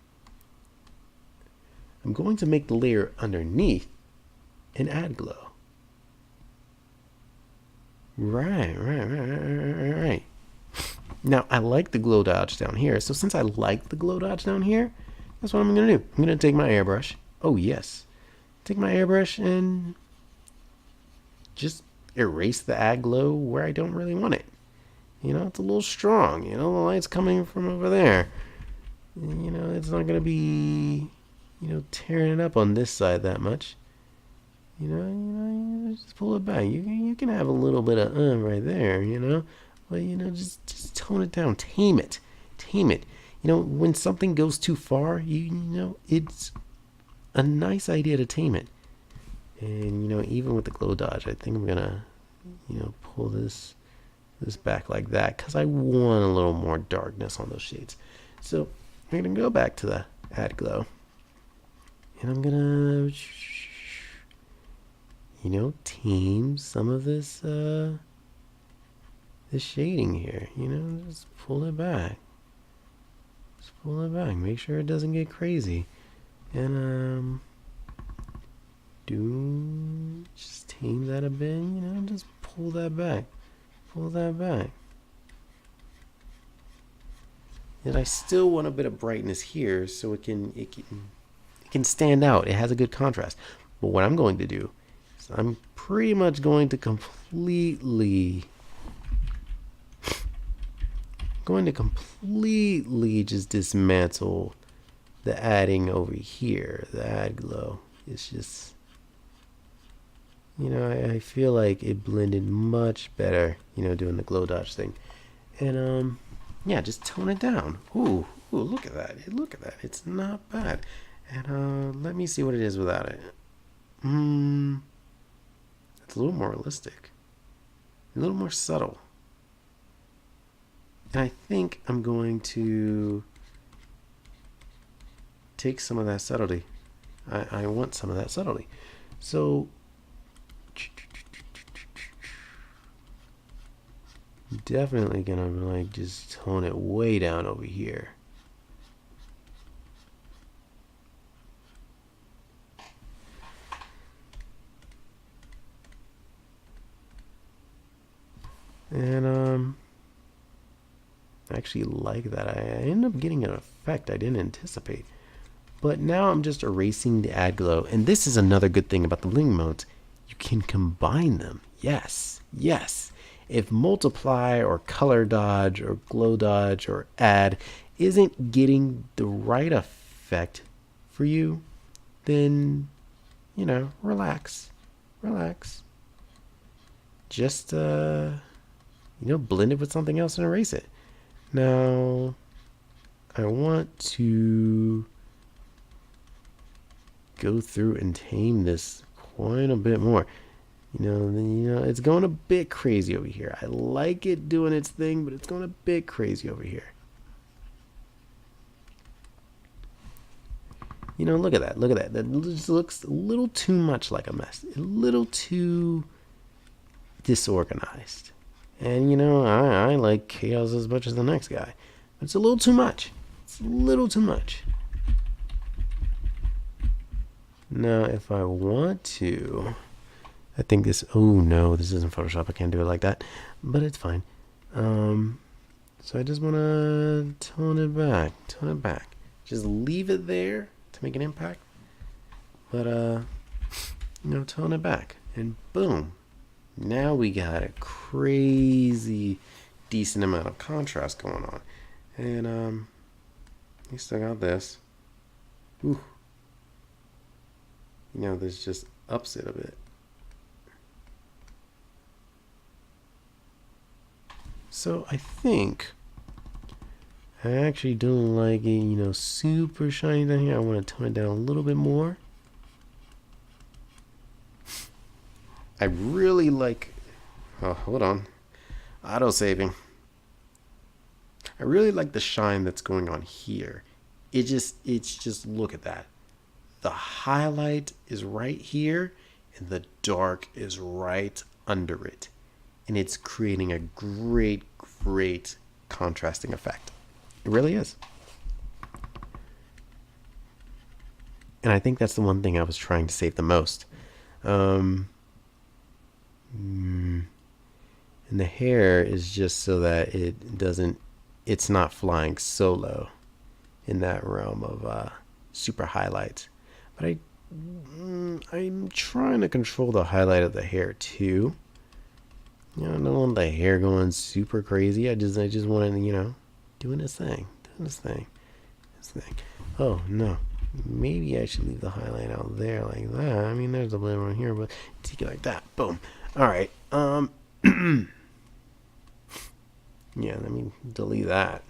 going to make the layer underneath and add glow. Right. Now, I like the glow dodge down here. So since I like the glow dodge down here, that's what I'm going to do. I'm going to take my airbrush. Oh, yes. Take my airbrush and just erase the add glow where I don't really want it. You know, it's a little strong. You know, the light's coming from over there. You know, it's not going to be, you know, tearing it up on this side that much. You know, just pull it back. You can have a little bit of right there, you know. But, you know, just tone it down. Tame it. You know, when something goes too far, you know, it's a nice idea to tame it. And, you know, even with the glow dodge, I think I'm going to, you know, pull this back like that because I want a little more darkness on those shades. So I'm going to go back to the add glow. And I'm going to, you know, tame some of this this shading here. You know, just pull it back. Make sure it doesn't get crazy. And just tame that a bit, you know, just pull that back. And I still want a bit of brightness here so it can stand out. It has a good contrast. But what I'm going to do is I'm pretty much going to completely just dismantle the adding over here, the add glow. It's just, you know, I feel like it blended much better, you know, doing the glow dodge thing. And yeah, just tone it down. Ooh, look at that. It's not bad. And let me see what it is without it. It's a little more realistic, a little more subtle. And I think I'm going to take some of that subtlety. I want some of that subtlety. So definitely gonna like just tone it way down over here. And I actually like that. I ended up getting an effect I didn't anticipate. But now I'm just erasing the add glow. And this is another good thing about the blending modes. You can combine them. Yes. If multiply or color dodge or glow dodge or add isn't getting the right effect for you, then, you know, relax. Just, you know, blend it with something else and erase it. Now, I want to go through and tame this quite a bit more. You know, it's going a bit crazy over here. I like it doing its thing, but it's going a bit crazy over here. You know, look at that. That just looks a little too much like a mess. A little too disorganized. And, you know, I like chaos as much as the next guy. But it's a little too much. Now, if I want to, I think this, oh no, this isn't Photoshop. I can't do it like that. But it's fine. So I just want to tone it back. Just leave it there to make an impact. But, you know, tone it back. And boom. Now we got a crazy decent amount of contrast going on. And we still got this. Ooh. You know, this just ups it a bit. So I think I actually don't like it, you know, super shiny down here. I want to tone it down a little bit more. I really like, oh, hold on, auto saving. I really like the shine that's going on here. It's just, look at that. The highlight is right here and the dark is right under it. And it's creating a great, great contrasting effect. It really is. And I think that's the one thing I was trying to save the most. And the hair is just so that it's not flying solo in that realm of super highlights. But I'm trying to control the highlight of the hair too. I don't want the hair going super crazy. I just want it, doing its thing. Oh no, maybe I should leave the highlight out there like that. I mean, there's a bit on here, but take it like that. Boom. All right. Yeah, let me delete that.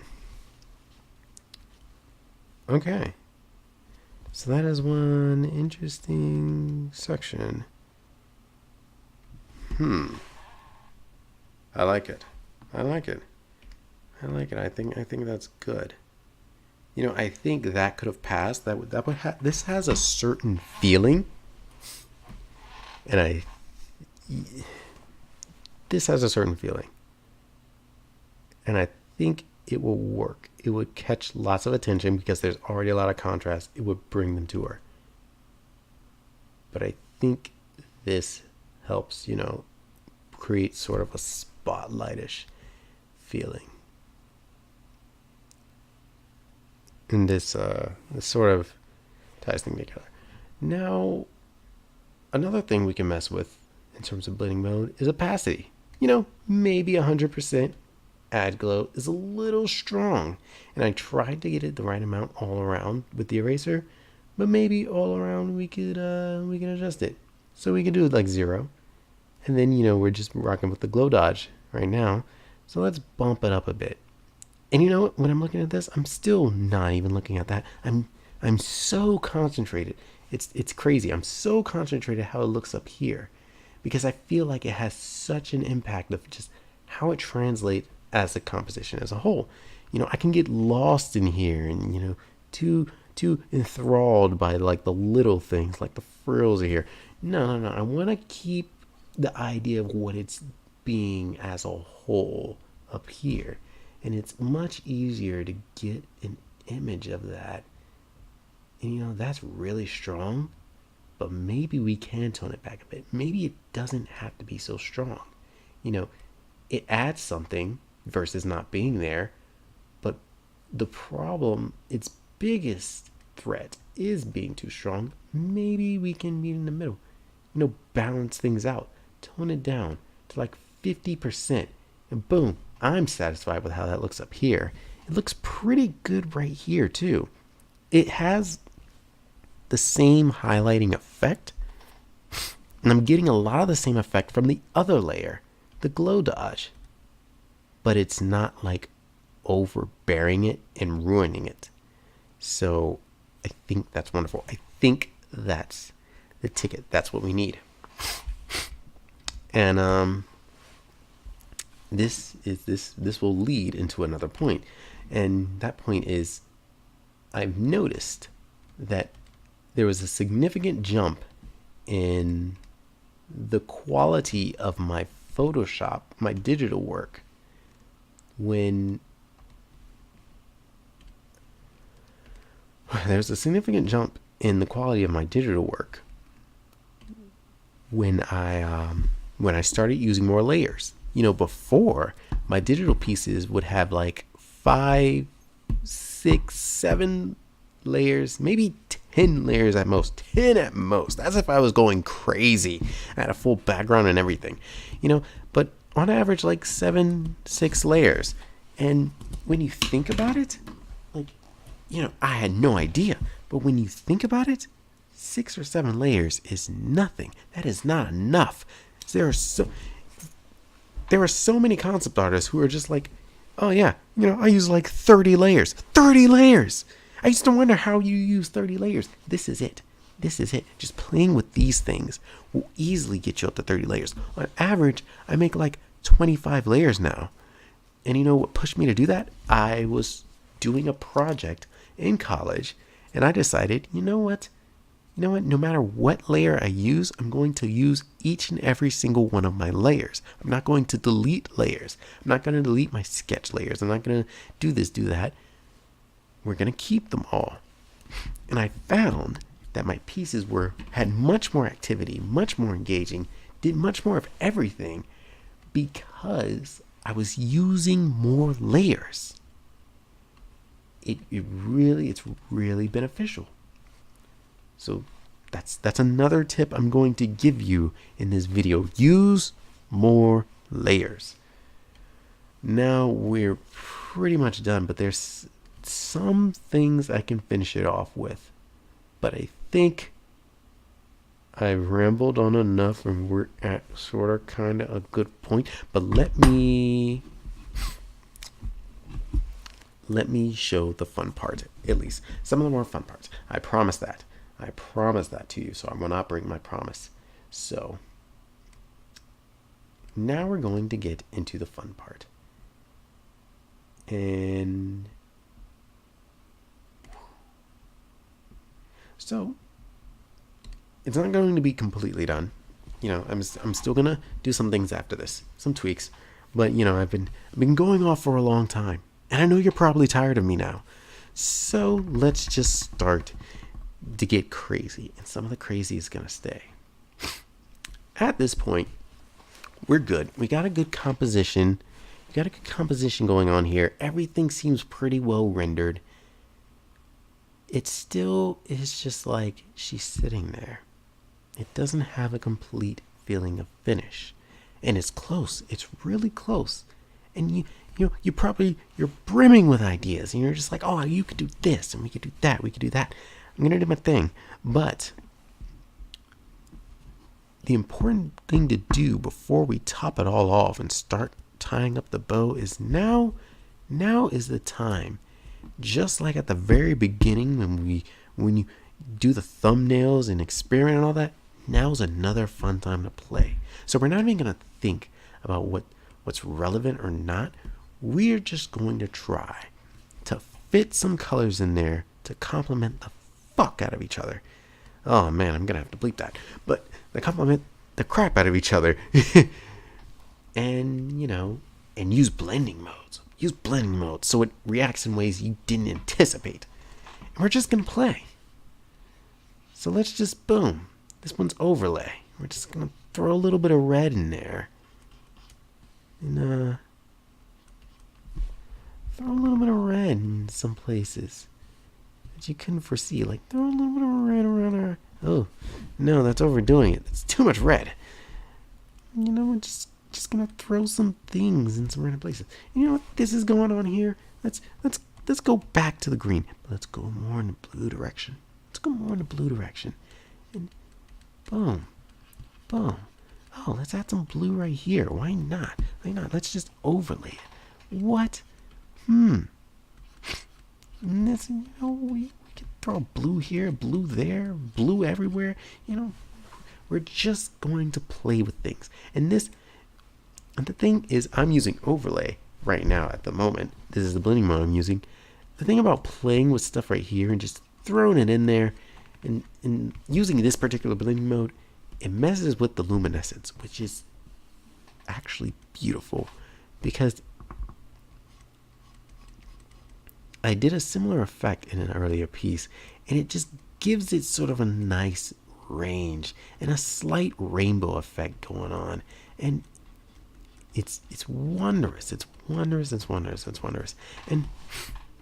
Okay. So that is one interesting section. I like it. I think that's good. I think that could have passed. This has a certain feeling, and this has a certain feeling, and I think it will work. It would catch lots of attention because there's already a lot of contrast. It would bring them to her. But I think this helps, create sort of a spotlightish feeling. And this sort of ties things together. Now, another thing we can mess with in terms of blending mode is opacity. Maybe 100%. Add glow is a little strong, and I tried to get it the right amount all around with the eraser, but maybe all around we could adjust it. So we could do it like 0, and then we're just rocking with the glow dodge right now. So let's bump it up a bit. And when I'm looking at this, I'm still not even looking at that. I'm so concentrated. It's crazy. I'm so concentrated how it looks up here, because I feel like it has such an impact of just how it translates as a composition as a whole. I can get lost in here and too enthralled by like the little things like the frills here. No. I want to keep the idea of what it's being as a whole up here, and it's much easier to get an image of that. And that's really strong, but maybe we can tone it back a bit. Maybe it doesn't have to be so strong. It adds something versus not being there, but the problem, its biggest threat, is being too strong. Maybe we can meet in the middle, balance things out, tone it down to like 50%, and boom, I'm satisfied with how that looks up here. It looks pretty good right here too. It has the same highlighting effect, and I'm getting a lot of the same effect from the other layer, the glow dodge. But it's not like overbearing it and ruining it. So I think that's wonderful. I think that's the ticket. That's what we need. And this will lead into another point. And that point is, I've noticed that there was a significant jump in the quality of my Photoshop, my digital work, when there's a significant jump in the quality of my digital work when I started using more layers. Before, my digital pieces would have like 5, 6, 7 layers, maybe 10 layers at most. 10 at most. As if I was going crazy. I had a full background and everything. But on average, like 7, 6 layers. And when you think about it, like, I had no idea. But when you think about it, 6 or 7 layers is nothing. That is not enough. There are so many concept artists who are just like, oh yeah, I use like 30 layers. 30 layers! I used to wonder how you use 30 layers. This is it. This is it. Just playing with these things will easily get you up to 30 layers. On average, I make like 25 layers now. And you know what pushed me to do that? I was doing a project in college, and I decided, you know what? No matter what layer I use, I'm going to use each and every single one of my layers. I'm not going to delete layers. I'm not going to delete my sketch layers. I'm not going to do this, do that. We're going to keep them all. And I found that my pieces had much more activity, much more engaging, did much more of everything because I was using more layers. It's really beneficial. So that's another tip I'm going to give you in this video. Use more layers. Now we're pretty much done, but there's some things I can finish it off with. But I think I've rambled on enough and we're at sort of kind of a good point. But let me show the fun part, at least. Some of the more fun parts. I promise that. I promise that to you, so I will not break my promise. So now we're going to get into the fun part. And so it's not going to be completely done. You know, I'm still gonna do some things after this, some tweaks. But you know, I've been going off for a long time, and I know you're probably tired of me now. So let's just start to get crazy, and some of the crazy is gonna stay. At this point, we're good. We got a good composition. We got a good composition going on here. Everything seems pretty well rendered. It still is just like she's sitting there. It doesn't have a complete feeling of finish, and it's close. It's really close, and you're brimming with ideas, and you're just like, oh, you could do this, and we could do that, we could do that. I'm gonna do my thing, but the important thing to do before we top it all off and start tying up the bow is now is the time. Just like at the very beginning when you do the thumbnails and experiment and all that, now's another fun time to play. So we're not even gonna think about what's relevant or not. We're just going to try to fit some colors in there to complement the fuck out of each other. Oh man, I'm gonna have to bleep that. But they complement the crap out of each other. And use blending modes. Use blending modes so it reacts in ways you didn't anticipate. And we're just gonna play. So let's just boom. This one's overlay. We're just gonna throw a little bit of red in there. And throw a little bit of red in some places that you couldn't foresee. Like throw a little bit of red around our... Oh, no, that's overdoing it. It's too much red. We're just gonna throw some things in some random places. You know what this is going on here? Let's go back to the green. Let's go more in the blue direction. And boom. Boom. Oh, let's add some blue right here. Why not? Let's just overlay it. What? And this, we could throw blue here, blue there, blue everywhere. We're just going to play with things. And the thing is, I'm using overlay right now at the moment. This is the blending mode I'm using. The thing about playing with stuff right here and just throwing it in there and using this particular blending mode, it messes with the luminescence, which is actually beautiful because I did a similar effect in an earlier piece, and it just gives it sort of a nice range and a slight rainbow effect going on. And it's wondrous. It's wondrous. And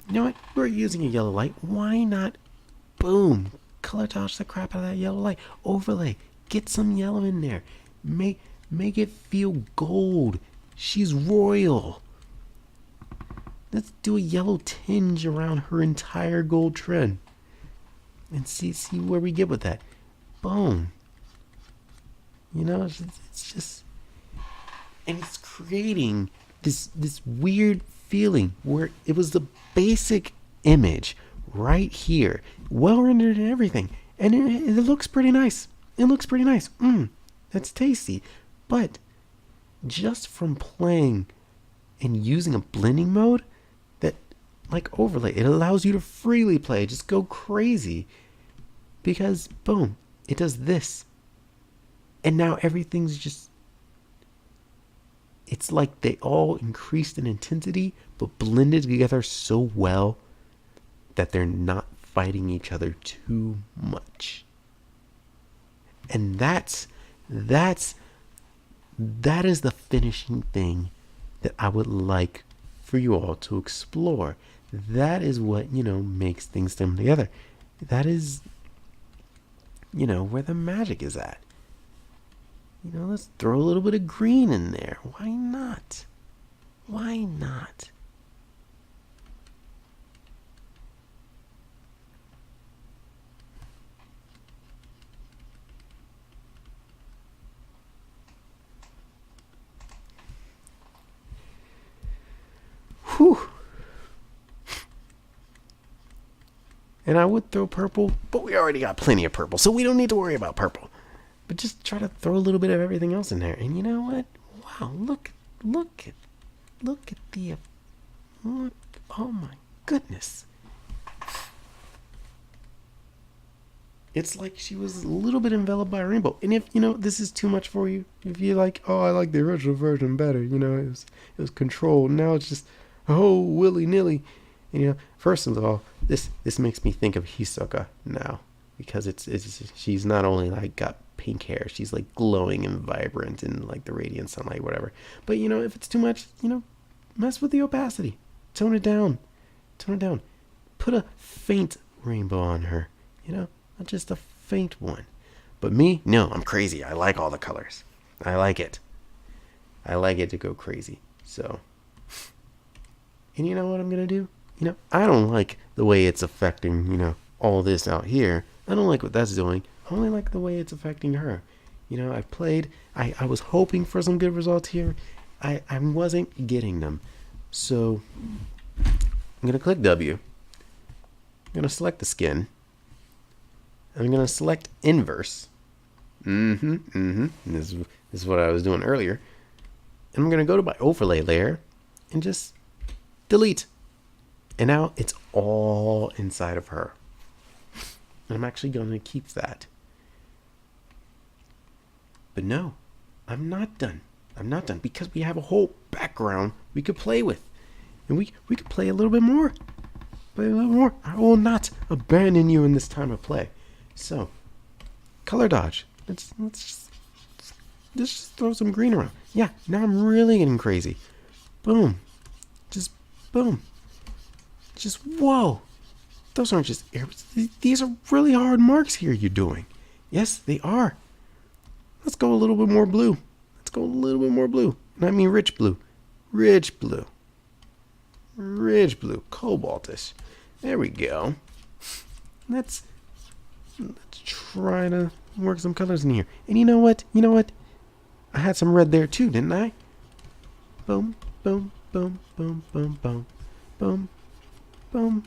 you know what? We're using a yellow light. Why not? Boom. Color touch the crap out of that yellow light. Overlay. Get some yellow in there. Make it feel gold. She's royal. Let's do a yellow tinge around her entire gold trend. And see where we get with that. Boom. It's just... And it's creating this weird feeling where it was the basic image right here, well rendered and everything, And it looks pretty nice. It looks pretty nice. That's tasty. But just from playing and using a blending mode, that like overlay, it allows you to freely play, just go crazy. Because boom, it does this. And now everything's just, it's like they all increased in intensity, but blended together so well that they're not fighting each other too much. And that is the finishing thing that I would like for you all to explore. That is what, makes things come together. That is, where the magic is at. Let's throw a little bit of green in there. Why not? Why not? Whew. And I would throw purple, but we already got plenty of purple, so we don't need to worry about purple. But just try to throw a little bit of everything else in there. And you know what? Wow, look at the, oh my goodness. It's like she was a little bit enveloped by a rainbow. And if, this is too much for you, if you're like, oh, I like the original version better, it was controlled. Now it's just, willy-nilly. And, first of all, this makes me think of Hisoka now. Because it's she's not only like got pink hair, she's like glowing and vibrant in like the radiant sunlight, whatever. But if it's too much, mess with the opacity. Tone it down. Put a faint rainbow on her, not just a faint one. But me, no, I'm crazy. I like all the colors. I like it. I like it to go crazy. So, and you know what I'm gonna do? I don't like the way it's affecting, all this out here. I don't like what that's doing. I only like the way it's affecting her. I played. I was hoping for some good results here. I wasn't getting them. So I'm going to click W. I'm going to select the skin. I'm going to select inverse. This is what I was doing earlier. And I'm going to go to my overlay layer and just delete. And now it's all inside of her. And I'm actually going to keep that. But no, I'm not done. Because we have a whole background we could play with. And we could play a little bit more. I will not abandon you in this time of play. So, color dodge. Let's just throw some green around. Yeah, now I'm really getting crazy. Boom. Just boom. Just whoa. Those aren't just airs. These are really hard marks here you're doing. Yes, they are. Let's go a little bit more blue. And I mean rich blue. Rich blue. Cobaltish. There we go. Let's try to work some colors in here. And you know what? I had some red there too, didn't I? Boom, boom, boom, boom, boom, boom, boom, boom.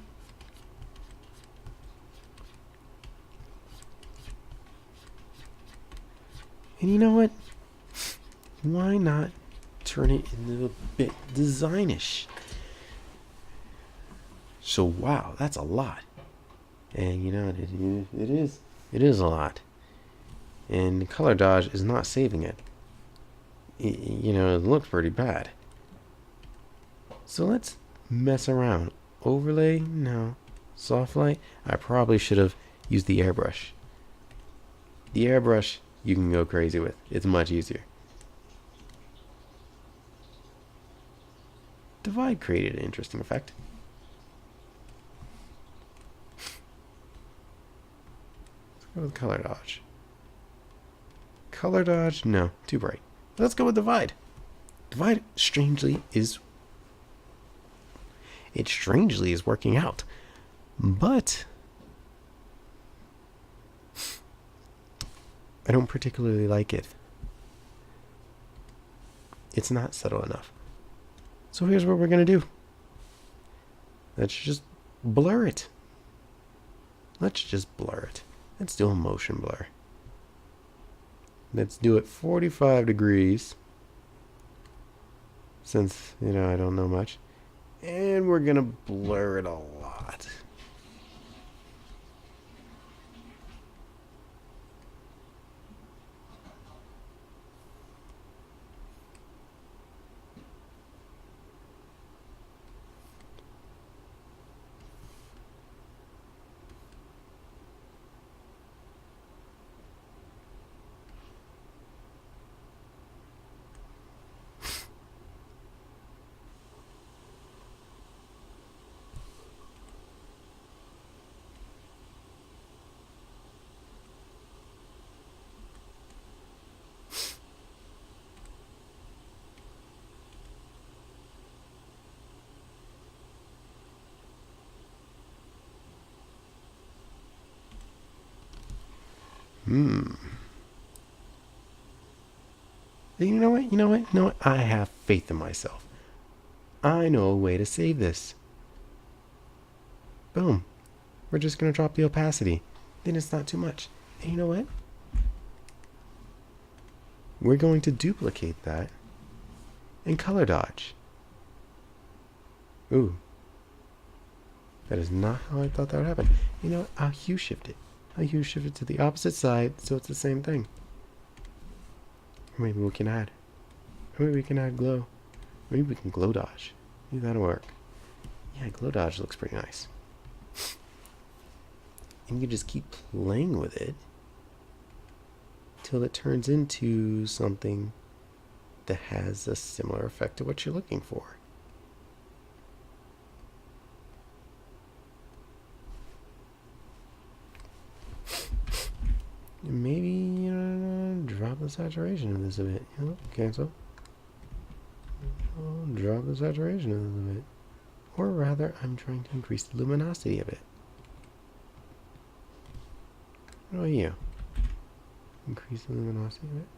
And you know what? Why not turn it into a bit designish? So wow, that's a lot. And it is a lot. And color dodge is not saving it. It looks pretty bad. So let's mess around. Overlay, no. Soft light, I probably should have used the airbrush. The airbrush you can go crazy with. It's much easier. Divide created an interesting effect. Let's go with color dodge. Color dodge, no, too bright. Let's go with divide. Divide strangely is working out. But I don't particularly like it. It's not subtle enough. So here's what we're going to do. Let's just blur it. Let's do a motion blur. Let's do it 45 degrees. Since, I don't know much. And we're going to blur it a lot. You know what? You know what? You know what? I have faith in myself. I know a way to save this. Boom. We're just going to drop the opacity. Then it's not too much. And you know what? We're going to duplicate that and color dodge. Ooh. That is not how I thought that would happen. You know what? I'll hue shift it. I'll hue shift it to the opposite side so it's the same thing. Or maybe we can add. Maybe we can add glow. Maybe we can glow dodge. Maybe that'll work. Yeah, glow dodge looks pretty nice. And you just keep playing with it till it turns into something that has a similar effect to what you're looking for. Maybe drop the saturation of this a bit. Cancel. Drop the saturation of this a bit. Or rather, I'm trying to increase the luminosity of it. What about you? Increase the luminosity of it?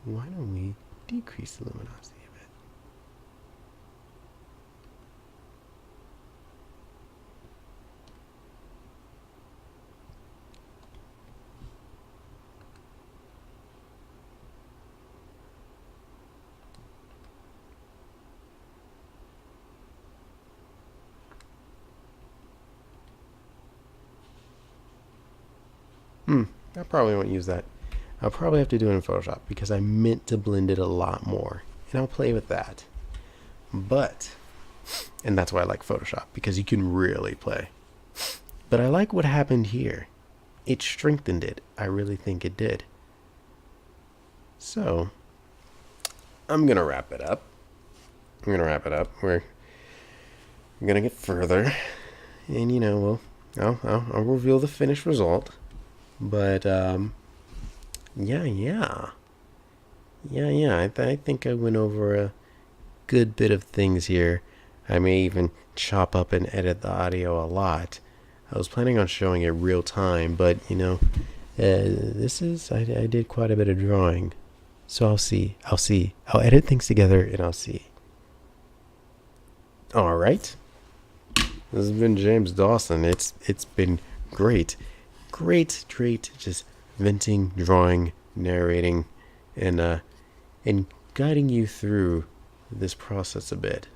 Why don't we decrease the luminosity of it? I probably won't use that. I'll probably have to do it in Photoshop because I meant to blend it a lot more. And I'll play with that. And that's why I like Photoshop, because you can really play. But I like what happened here. It strengthened it. I really think it did. So, I'm going to wrap it up. We're going to get further. And, I'll reveal the finished result. But, I think I went over a good bit of things here. I may even chop up and edit the audio a lot. I was planning on showing it real time, but, I did quite a bit of drawing. So I'll see. I'll edit things together and I'll see. All right. This has been James Dawson. It's been great. Great, just venting, drawing, narrating, and guiding you through this process a bit.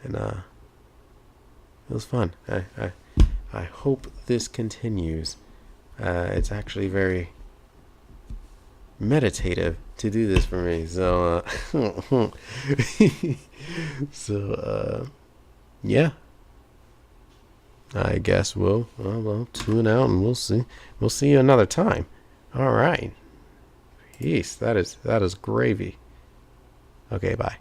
And it was fun. I hope this continues. It's actually very meditative to do this for me. So yeah. I guess we'll tune out and we'll see you another time. All right. Peace. That is gravy. Okay, bye.